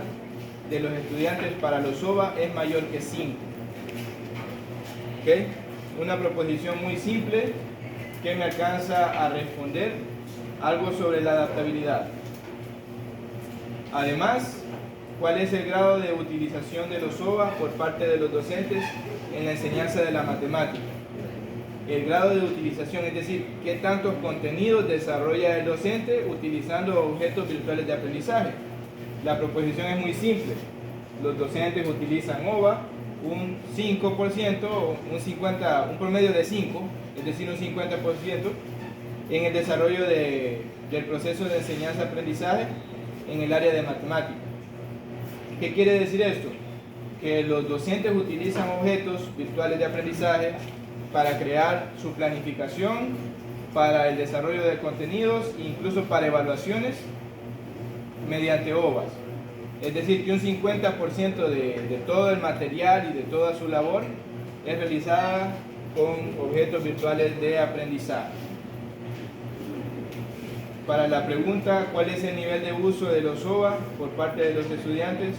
de los estudiantes para los OVA es mayor que 5. ¿Okay? Una proposición muy simple que me alcanza a responder algo sobre la adaptabilidad. Además, ¿cuál es el grado de utilización de los OVA por parte de los docentes en la enseñanza de la matemática? El grado de utilización, es decir, ¿qué tantos contenidos desarrolla el docente utilizando objetos virtuales de aprendizaje? La proposición es muy simple. Los docentes utilizan OVA un 5%, un promedio de 5, es decir, un 50% en el desarrollo del proceso de enseñanza-aprendizaje en el área de matemática. ¿Qué quiere decir esto? Que los docentes utilizan objetos virtuales de aprendizaje para crear su planificación, para el desarrollo de contenidos e incluso para evaluaciones mediante OVAs. Es decir, que un 50% de todo el material y de toda su labor es realizada con objetos virtuales de aprendizaje. Para la pregunta, ¿cuál es el nivel de uso de los OVA por parte de los estudiantes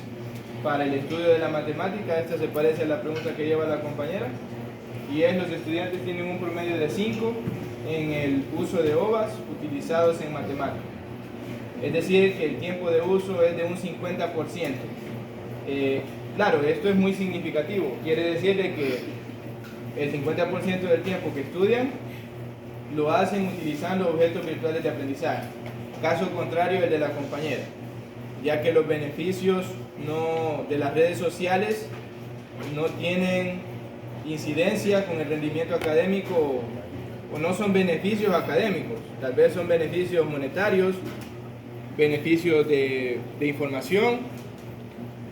para el estudio de la matemática? Esta se parece a la pregunta que lleva la compañera, y es: los estudiantes tienen un promedio de 5 en el uso de OVAs utilizados en matemáticas. Es decir, que el tiempo de uso es de un 50%. Claro, esto es muy significativo. Quiere decir de que el 50% del tiempo que estudian lo hacen utilizando objetos virtuales de aprendizaje. Caso contrario el de la compañera, ya que los beneficios de las redes sociales no tienen incidencia con el rendimiento académico, o no son beneficios académicos, tal vez son beneficios monetarios, beneficios de información,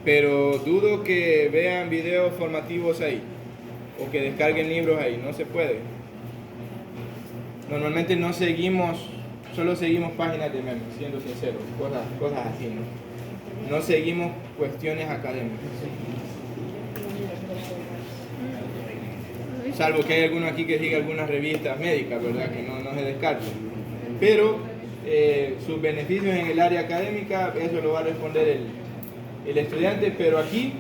pero dudo que vean videos formativos ahí o que descarguen libros ahí. No se puede. Normalmente no seguimos, solo seguimos páginas de memes, siendo sinceros, cosas así, ¿no? No seguimos cuestiones académicas. Salvo que hay alguno aquí que siga algunas revistas médicas, ¿verdad? Que no se descarten. Pero sus beneficios en el área académica, eso lo va a responder el estudiante, pero aquí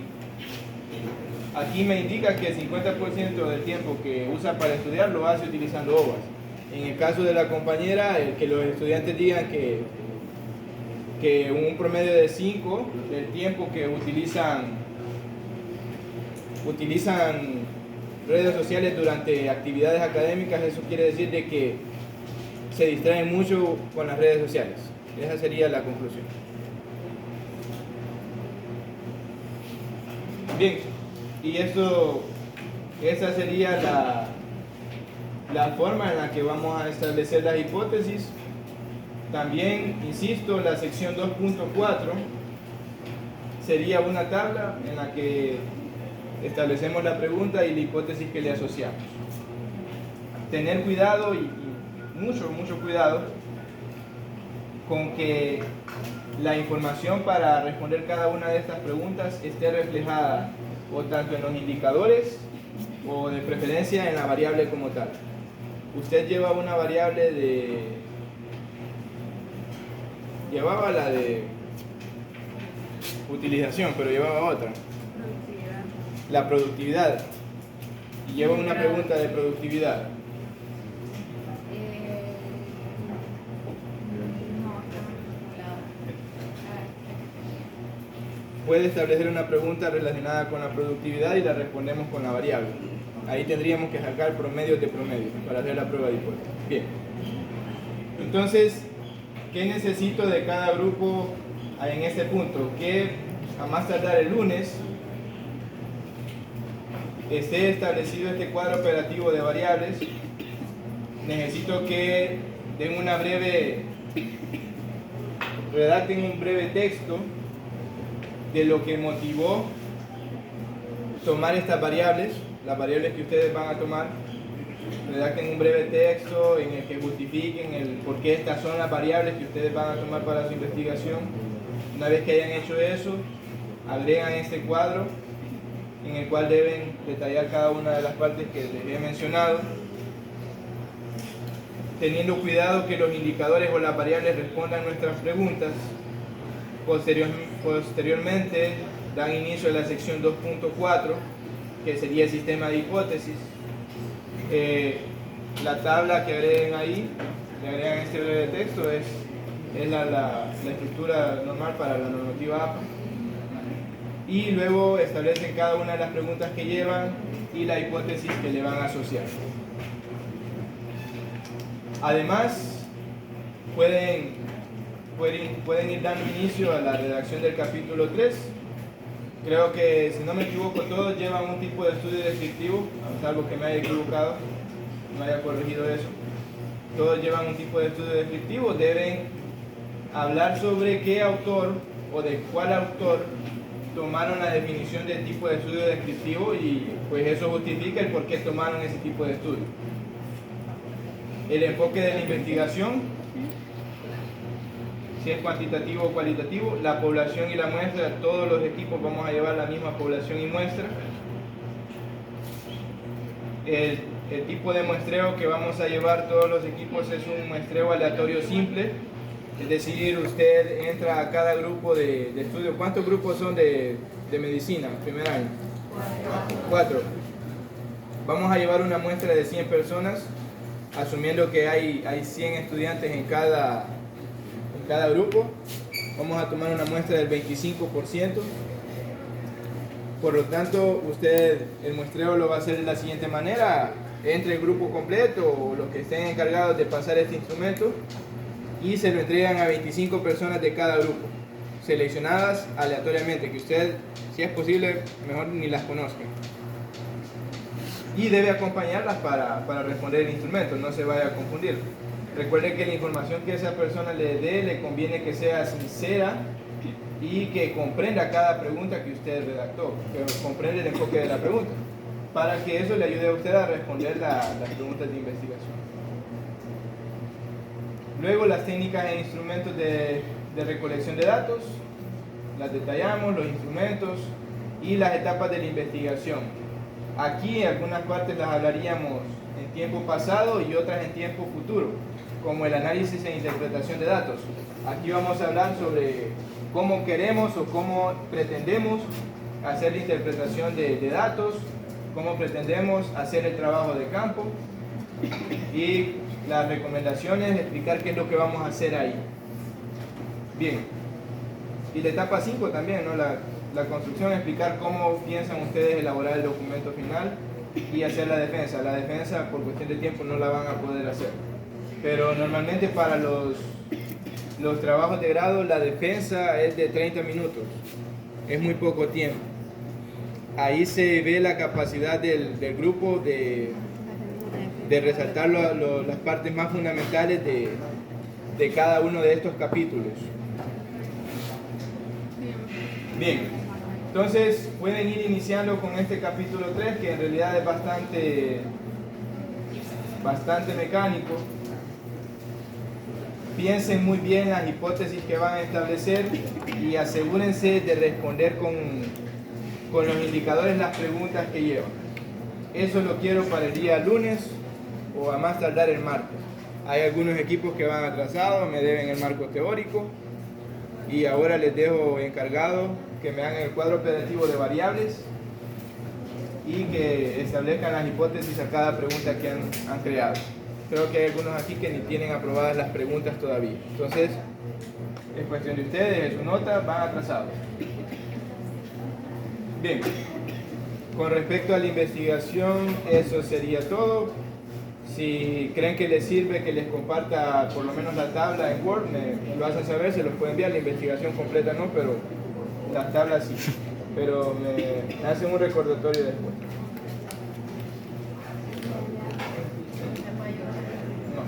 me indica que el 50% del tiempo que usa para estudiar lo hace utilizando OVAs. En el caso de la compañera, que los estudiantes digan que un promedio de 5 del tiempo que utilizan redes sociales durante actividades académicas, eso quiere decir de que se distraen mucho con las redes sociales. Esa sería la conclusión. Bien, y esa sería la forma en la que vamos a establecer las hipótesis. También, insisto, la sección 2.4 sería una tabla en la que establecemos la pregunta y la hipótesis que le asociamos. Tener cuidado y mucho cuidado con que la información para responder cada una de estas preguntas esté reflejada o tanto en los indicadores o de preferencia en la variable como tal. Usted lleva una variable llevaba la de utilización, pero llevaba otra, la productividad, y lleva una pregunta de productividad. puede establecer una pregunta relacionada con la productividad y la respondemos con la variable. Ahí tendríamos que sacar promedios de promedio para hacer la prueba de hipótesis. Bien. Entonces, ¿qué necesito de cada grupo en este punto? Que a más tardar el lunes esté establecido este cuadro operativo de variables. Necesito que redacten un breve texto de lo que motivó tomar estas variables, las variables que ustedes van a tomar. Redacten un breve texto en el que justifiquen el por qué estas son las variables que ustedes van a tomar para su investigación. Una vez que hayan hecho eso, agregan este cuadro en el cual deben detallar cada una de las partes que les he mencionado, teniendo cuidado que los indicadores o las variables respondan nuestras preguntas. Posteriormente dan inicio a la sección 2.4, que sería el sistema de hipótesis. La tabla que agreguen ahí, le agregan este breve texto, es la estructura normal para la normativa APA. Y luego establecen cada una de las preguntas que llevan y la hipótesis que le van a asociar. Además, pueden ir dando inicio a la redacción del capítulo 3. Creo que, si no me equivoco, todos llevan un tipo de estudio descriptivo, salvo que me haya equivocado, me haya corregido eso. Todos llevan un tipo de estudio descriptivo, deben hablar sobre qué autor o de cuál autor tomaron la definición del tipo de estudio descriptivo y pues eso justifica el por qué tomaron ese tipo de estudio. El enfoque de la investigación, si es cuantitativo o cualitativo, la población y la muestra, todos los equipos vamos a llevar la misma población y muestra. El tipo de muestreo que vamos a llevar todos los equipos es un muestreo aleatorio simple, es decir, usted entra a cada grupo de estudio. ¿Cuántos grupos son de medicina, primer año? 4. Vamos a llevar una muestra de 100 personas, asumiendo que hay 100 estudiantes en cada grupo. Vamos a tomar una muestra del 25%. Por lo tanto, el muestreo lo va a hacer de la siguiente manera: entre el grupo completo o los que estén encargados de pasar este instrumento y se lo entregan a 25 personas de cada grupo, seleccionadas aleatoriamente, que usted, si es posible, mejor ni las conozca. Y debe acompañarlas para responder el instrumento, no se vaya a confundir. Recuerde que la información que esa persona le dé le conviene que sea sincera y que comprenda cada pregunta que usted redactó, que comprenda el enfoque de la pregunta, para que eso le ayude a usted a responder las preguntas de investigación. Luego, las técnicas e instrumentos de recolección de datos, las detallamos, los instrumentos y las etapas de la investigación. Aquí en algunas partes las hablaríamos en tiempo pasado y otras en tiempo futuro, como el análisis e interpretación de datos. Aquí vamos a hablar sobre cómo queremos o cómo pretendemos hacer la interpretación de datos, cómo pretendemos hacer el trabajo de campo y las recomendaciones, explicar qué es lo que vamos a hacer ahí. Bien, y la etapa 5 también, ¿no? La construcción, explicar cómo piensan ustedes elaborar el documento final y hacer la defensa. La defensa, por cuestión de tiempo, no la van a poder hacer, pero normalmente para los trabajos de grado la defensa es de 30 minutos, es muy poco tiempo. Ahí se ve la capacidad del grupo de resaltar las partes más fundamentales de cada uno de estos capítulos. Bien, entonces pueden ir iniciando con este capítulo 3, que en realidad es bastante mecánico. Piensen muy bien las hipótesis que van a establecer y asegúrense de responder con los indicadores las preguntas que llevan. Eso lo quiero para el día lunes o a más tardar el martes. Hay algunos equipos que van atrasados, me deben el marco teórico y ahora les dejo encargado que me hagan el cuadro operativo de variables y que establezcan las hipótesis a cada pregunta que han creado. Creo que hay algunos aquí que ni tienen aprobadas las preguntas todavía. Entonces, es cuestión de ustedes, en su nota, van atrasados. Bien, con respecto a la investigación, eso sería todo. Si creen que les sirve que les comparta por lo menos la tabla en Word, me lo hacen saber, se los pueden enviar. La investigación completa no, pero las tablas sí. Pero me hacen un recordatorio después. No.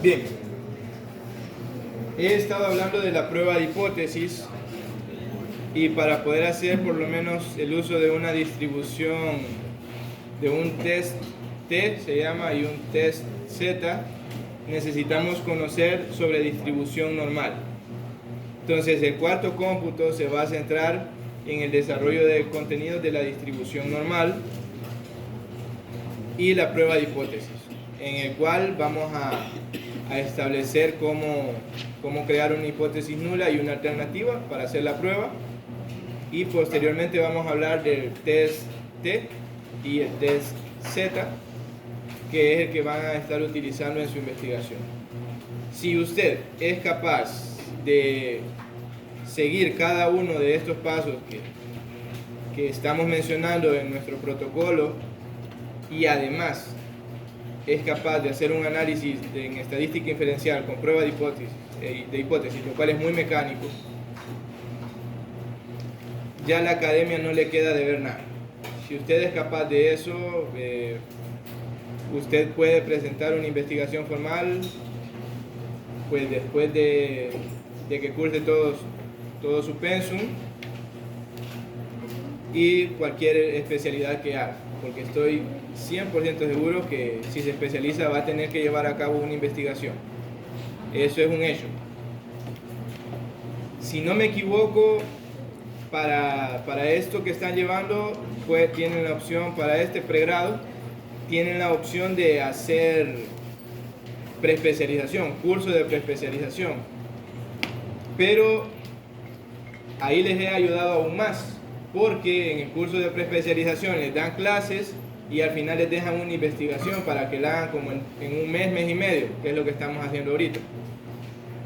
Bien, he estado hablando de la prueba de hipótesis y para poder hacer por lo menos el uso de una distribución de un test T se llama y un test Z, necesitamos conocer sobre distribución normal. Entonces el cuarto cómputo se va a centrar en el desarrollo de contenidos de la distribución normal y la prueba de hipótesis, en el cual vamos a establecer cómo crear una hipótesis nula y una alternativa para hacer la prueba, y posteriormente vamos a hablar del test T y el test Z, que es el que van a estar utilizando en su investigación. Si usted es capaz de seguir cada uno de estos pasos que estamos mencionando en nuestro protocolo, y además es capaz de hacer un análisis en estadística inferencial con prueba de hipótesis, lo cual es muy mecánico, ya a la academia no le queda de ver nada. Si usted es capaz de eso, usted puede presentar una investigación formal pues después de que curse todo su pensum y cualquier especialidad que haga, porque estoy 100% seguro que si se especializa va a tener que llevar a cabo una investigación. Eso es un hecho. Si no me equivoco, para esto que están llevando, pues tienen la opción, para este pregrado, tienen la opción de hacer preespecialización, curso de preespecialización. Pero ahí les he ayudado aún más, porque en el curso de preespecialización les dan clases y al final les dejan una investigación para que la hagan como en un mes y medio, que es lo que estamos haciendo ahorita.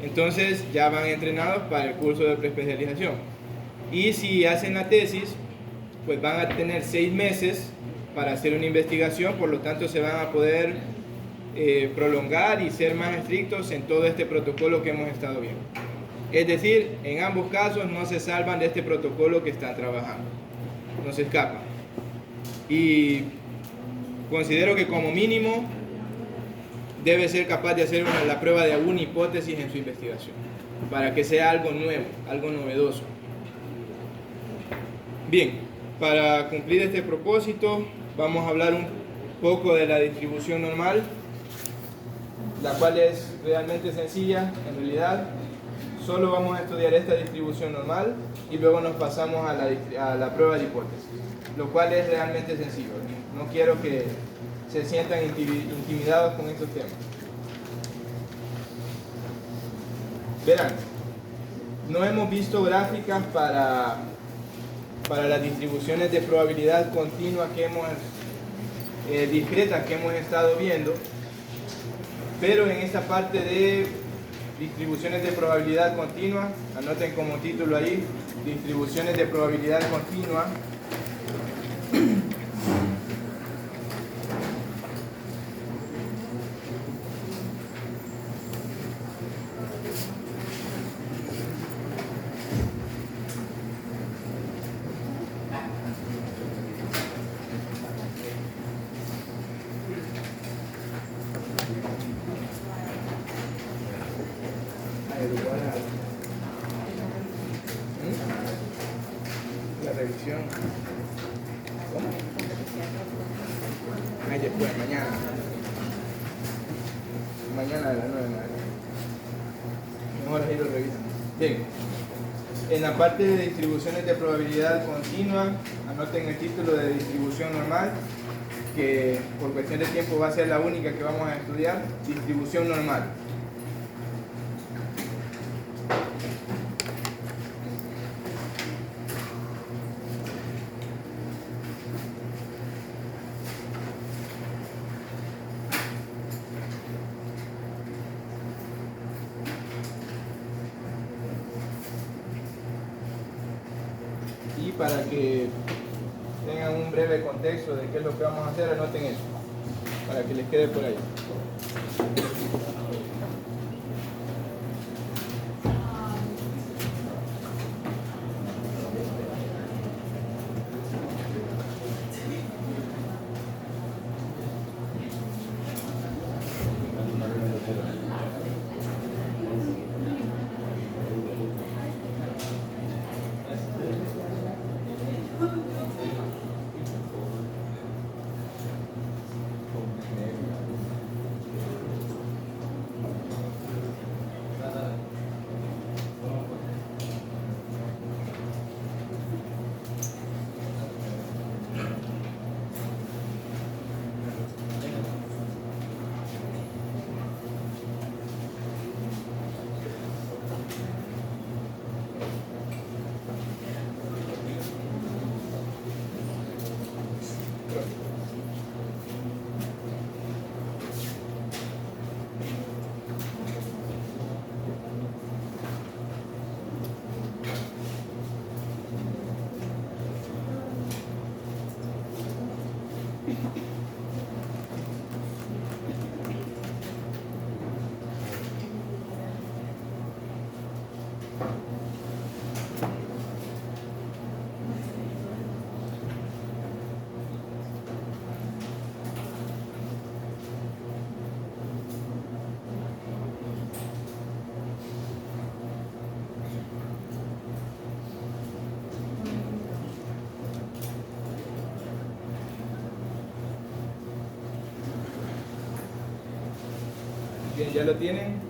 Entonces ya van entrenados para el curso de preespecialización. Y si hacen la tesis, pues van a tener 6 meses para hacer una investigación, por lo tanto se van a poder prolongar y ser más estrictos en todo este protocolo que hemos estado viendo. Es decir, en ambos casos no se salvan de este protocolo que están trabajando, no se escapan. Y considero que como mínimo debe ser capaz de hacer la prueba de alguna hipótesis en su investigación, para que sea algo nuevo, algo novedoso. Bien, para cumplir este propósito vamos a hablar un poco de la distribución normal, la cual es realmente sencilla. En realidad solo vamos a estudiar esta distribución normal y luego nos pasamos a la prueba de hipótesis, lo cual es realmente sencillo. No quiero que se sientan intimidados con estos temas. Verán, no hemos visto gráficas para las distribuciones de probabilidad continua discretas que hemos estado viendo, pero en esta parte de distribuciones de probabilidad continua, anoten como título ahí, distribuciones de probabilidad continua. La revisión. ¿Cómo? Ay, después, mañana. Mañana a las 9 de la mañana. Mejor ahí lo revisan. Bien. En la parte de distribuciones de probabilidad continua, anoten el título de distribución normal, que por cuestión de tiempo va a ser la única que vamos a estudiar. Distribución normal. para que tengan un breve contexto de qué es lo que vamos a hacer, anoten eso, para que les quede por ahí. Bien, ¿ya lo tienen?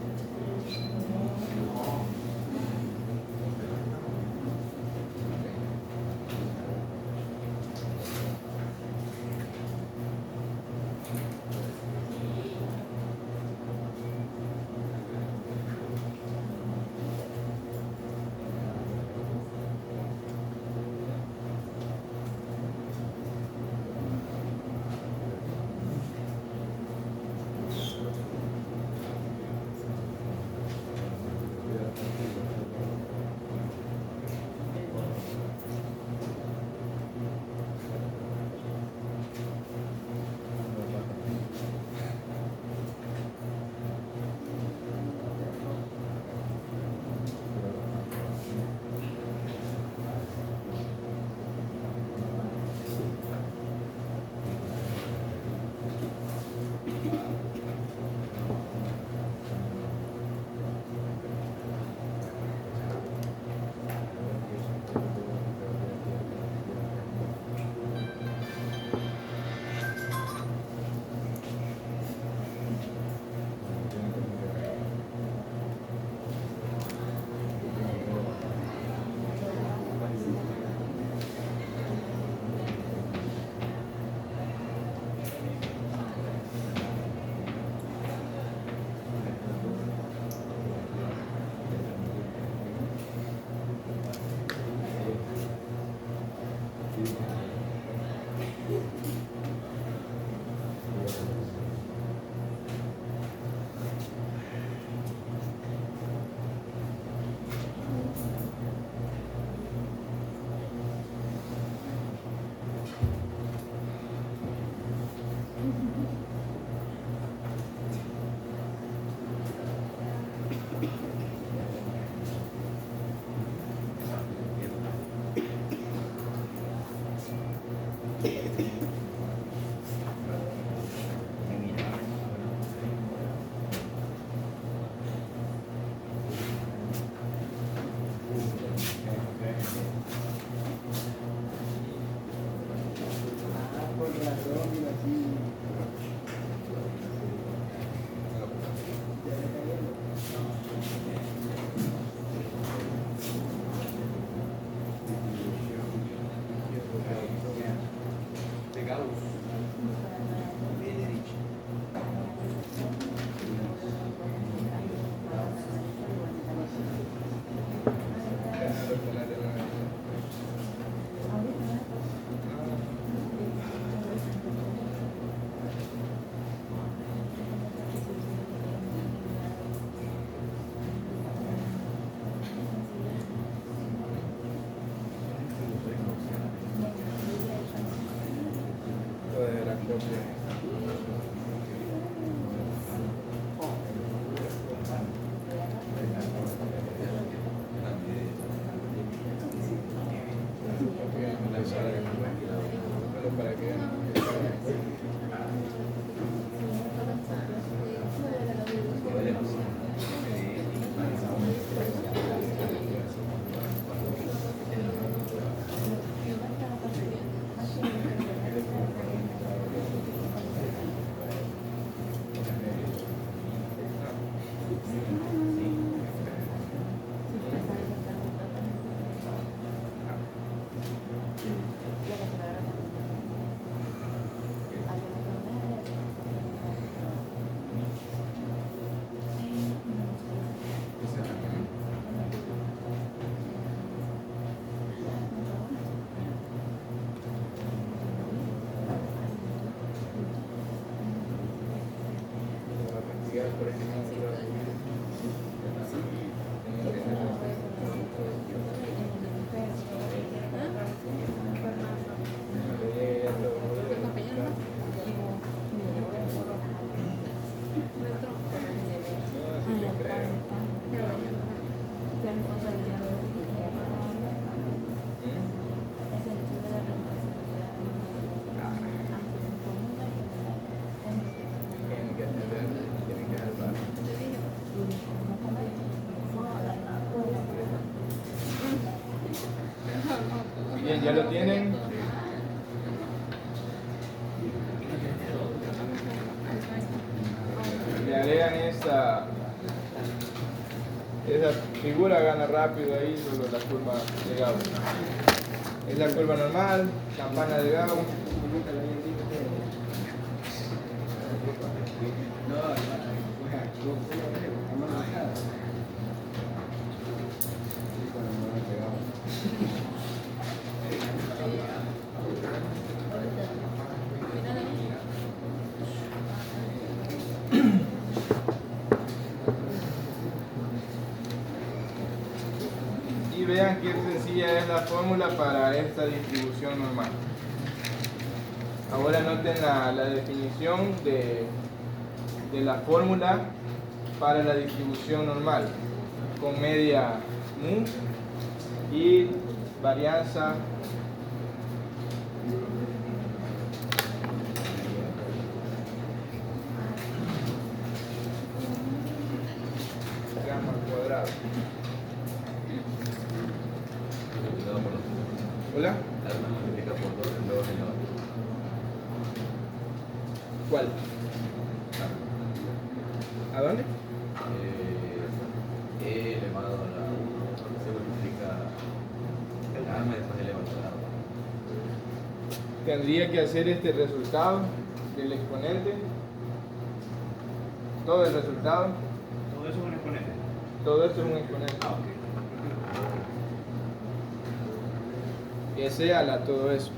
por ejemplo. Bien, ya lo tienen. Le agregan esa figura, gana rápido ahí, solo la curva de Gauss. Es la curva normal, campana de Gauss. Y vean qué sencilla es la fórmula para esta distribución normal. Ahora noten la definición de la fórmula para la distribución normal, con media mu y varianza gamma al cuadrado. Multiplicado por 2. ¿Hola? La alma multiplica por 2 y luego elevado. ¿Cuál? ¿A dónde? E elevado a la 1 se multiplica el alma y después eleva al cuadrado. Tendría que hacer este resultado del exponente, todo el resultado, Todo eso es un exponente. todo esto es un exponente. Ah, ok. S a la todo eso.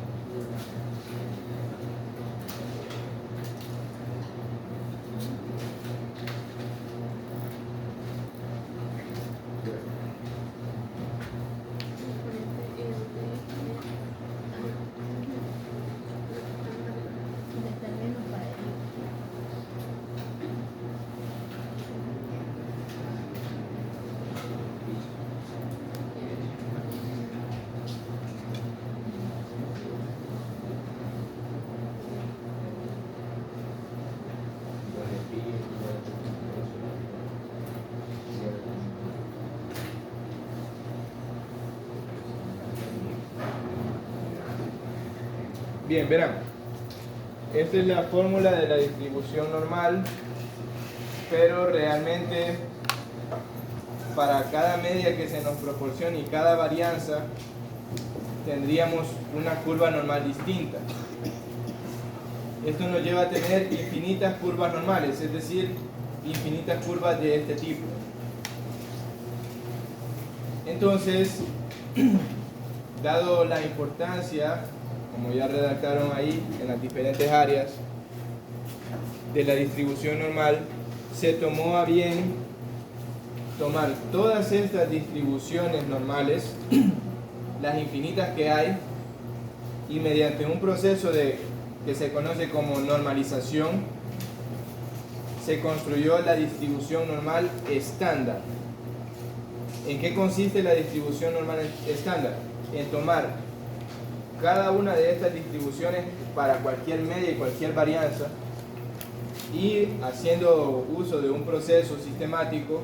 Bien, verán. Esta es la fórmula de la distribución normal, pero realmente para cada media que se nos proporcione y cada varianza tendríamos una curva normal distinta. Esto nos lleva a tener infinitas curvas normales, es decir, infinitas curvas de este tipo. Entonces, dado la importancia, como ya redactaron ahí en las diferentes áreas de la distribución normal, se tomó a bien tomar todas estas distribuciones normales, las infinitas que hay, y mediante un proceso que se conoce como normalización, se construyó la distribución normal estándar. ¿En qué consiste la distribución normal estándar? En tomar cada una de estas distribuciones para cualquier media y cualquier varianza y, haciendo uso de un proceso sistemático,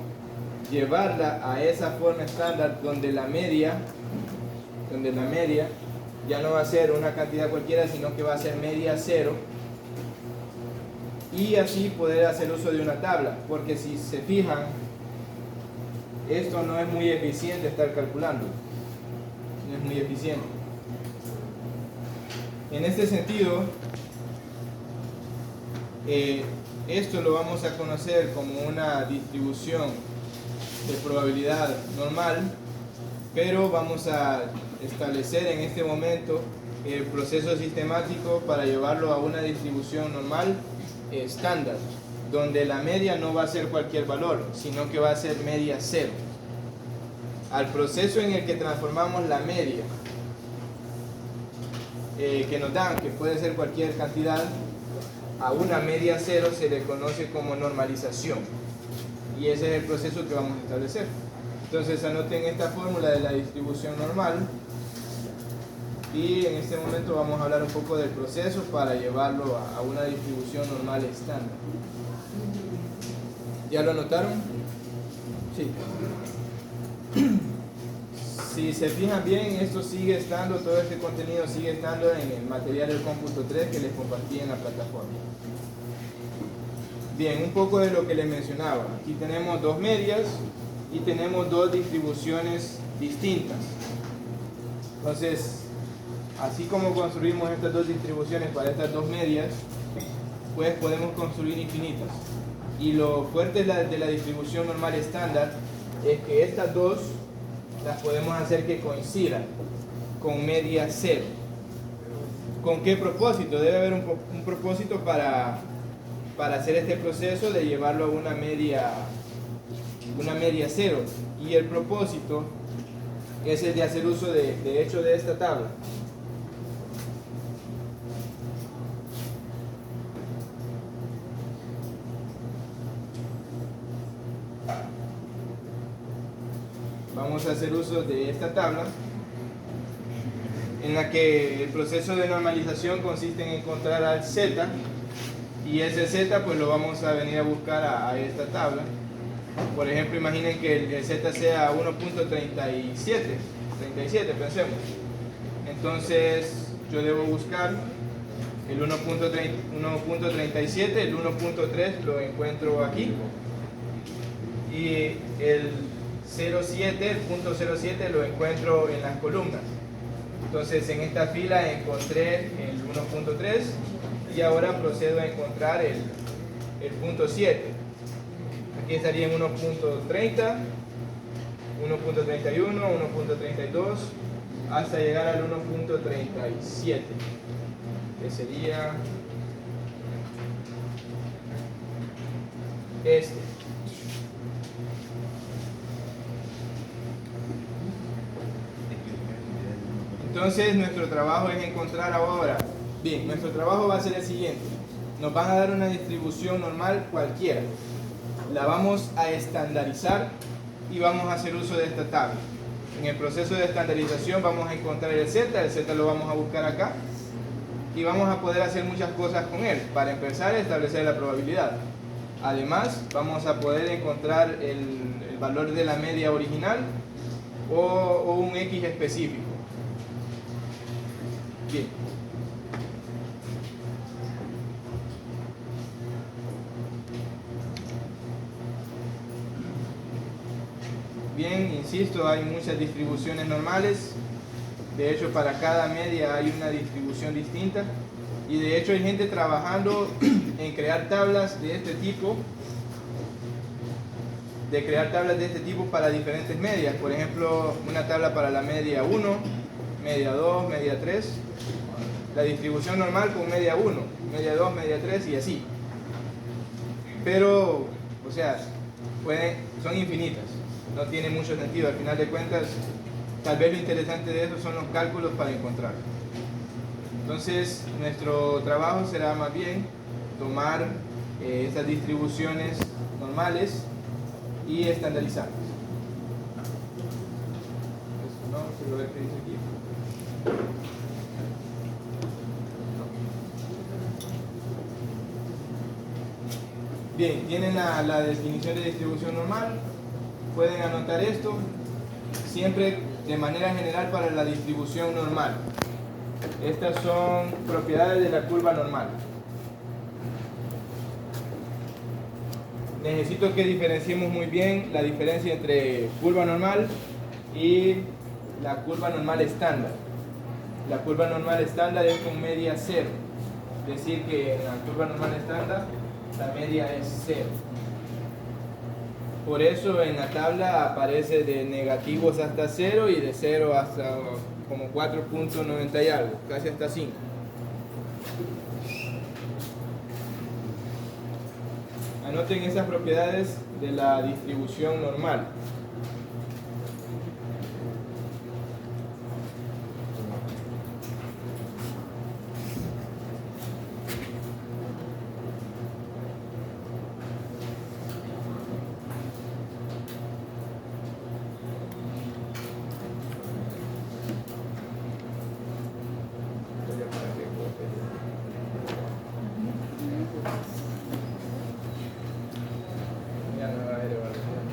llevarla a esa forma estándar donde la media ya no va a ser una cantidad cualquiera, sino que va a ser media cero, y así poder hacer uso de una tabla, porque si se fijan, esto no es muy eficiente estar calculando, no es muy eficiente. En este sentido, esto lo vamos a conocer como una distribución de probabilidad normal, pero vamos a establecer en este momento el proceso sistemático para llevarlo a una distribución normal estándar. donde la media no va a ser cualquier valor, sino que va a ser media cero. Al proceso en el que transformamos la media que nos dan, que puede ser cualquier cantidad, a una media cero se le conoce como normalización, y ese es el proceso que vamos a establecer. Entonces anoten esta fórmula de la distribución normal, y en este momento vamos a hablar un poco del proceso para llevarlo a una distribución normal estándar. ¿Ya lo anotaron? Sí. Si se fijan bien, esto sigue estando, todo este contenido sigue estando en el material del cómputo 3 que les compartí en la plataforma. Bien, un poco de lo que les mencionaba. Aquí tenemos dos medias y tenemos dos distribuciones distintas. Entonces, así como construimos estas dos distribuciones para estas dos medias, pues podemos construir infinitas. Y lo fuerte de la distribución normal estándar es que estas dos las podemos hacer que coincidan con media cero. ¿Con qué propósito? Debe haber un propósito para hacer este proceso de llevarlo a una media cero. Y el propósito es el de hacer uso de hecho de esta tabla. Vamos a hacer uso de esta tabla en la que el proceso de normalización consiste en encontrar al z, y ese z pues lo vamos a venir a buscar a esta tabla. Por ejemplo, imaginen que el z sea 1.37, pensemos. Entonces yo debo buscar el 1.37, el 1.3 lo encuentro aquí, y el 0.7, el punto 0.7 lo encuentro en las columnas. Entonces en esta fila encontré el 1.3 y ahora procedo a encontrar el punto 7. Aquí estaría en 1.30, 1.31, 1.32 hasta llegar al 1.37, que sería este. Entonces nuestro trabajo es encontrar ahora, bien, nuestro trabajo va a ser el siguiente. Nos van a dar una distribución normal cualquiera, la vamos a estandarizar y vamos a hacer uso de esta tabla. En el proceso de estandarización vamos a encontrar el z lo vamos a buscar acá, y vamos a poder hacer muchas cosas con él. Para empezar, establecer la probabilidad. Además, vamos a poder encontrar el valor de la media original o un x específico. Bien. Bien, insisto, hay muchas distribuciones normales. De hecho, para cada media hay una distribución distinta. Y de hecho hay gente trabajando en crear tablas de este tipo. Para diferentes medias. Por ejemplo, una tabla para la media 1, media 2, media 3. La distribución normal con media 1, media 2, media 3 y así. Pero, o sea, son infinitas. No tiene mucho sentido. Al final de cuentas, tal vez lo interesante de eso son los cálculos para encontrar. Entonces, nuestro trabajo será más bien tomar estas distribuciones normales y estandarizarlas. Eso no, quiero ver qué dice aquí. Bien, tienen la definición de distribución normal. Pueden anotar esto siempre de manera general para la distribución normal. Estas son propiedades de la curva normal. Necesito que diferenciemos muy bien la diferencia entre curva normal y la curva normal estándar. La curva normal estándar es con media cero. Es decir, que en la curva normal estándar la media es cero. Por eso en la tabla aparece de negativos hasta 0 y de 0 hasta como 4.90 y algo, casi hasta 5. Anoten esas propiedades de la distribución normal. Ya no va a haber evaluación.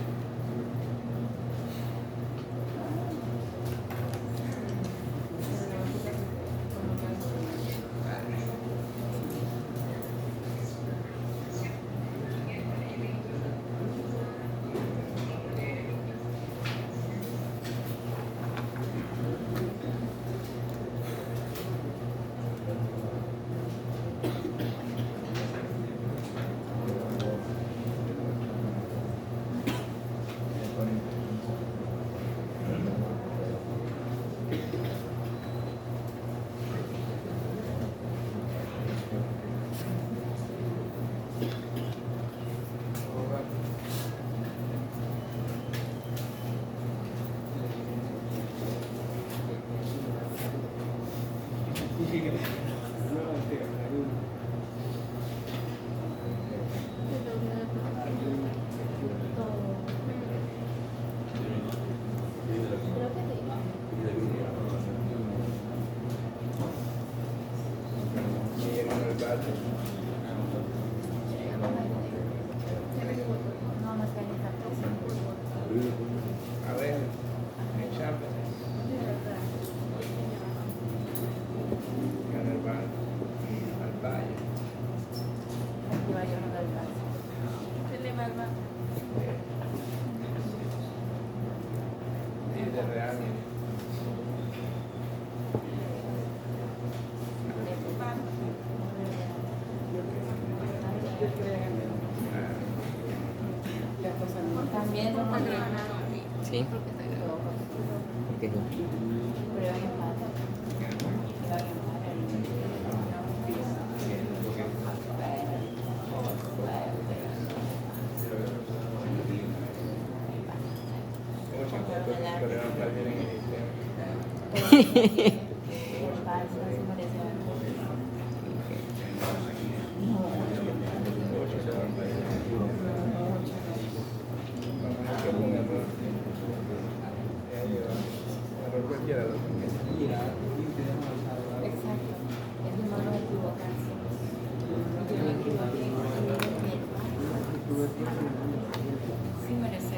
A ver, en Champions. Gana el Bar, al Valle. Aquí va yo no del caso. Se le va al bar. Y de Real. También no está bien. Sí. Ok. Pero hay empate. Hay Pero no está bien en el cualquiera. Exacto. Es mi mano de equivocarse. Yo me equivoqué. Sí, merece.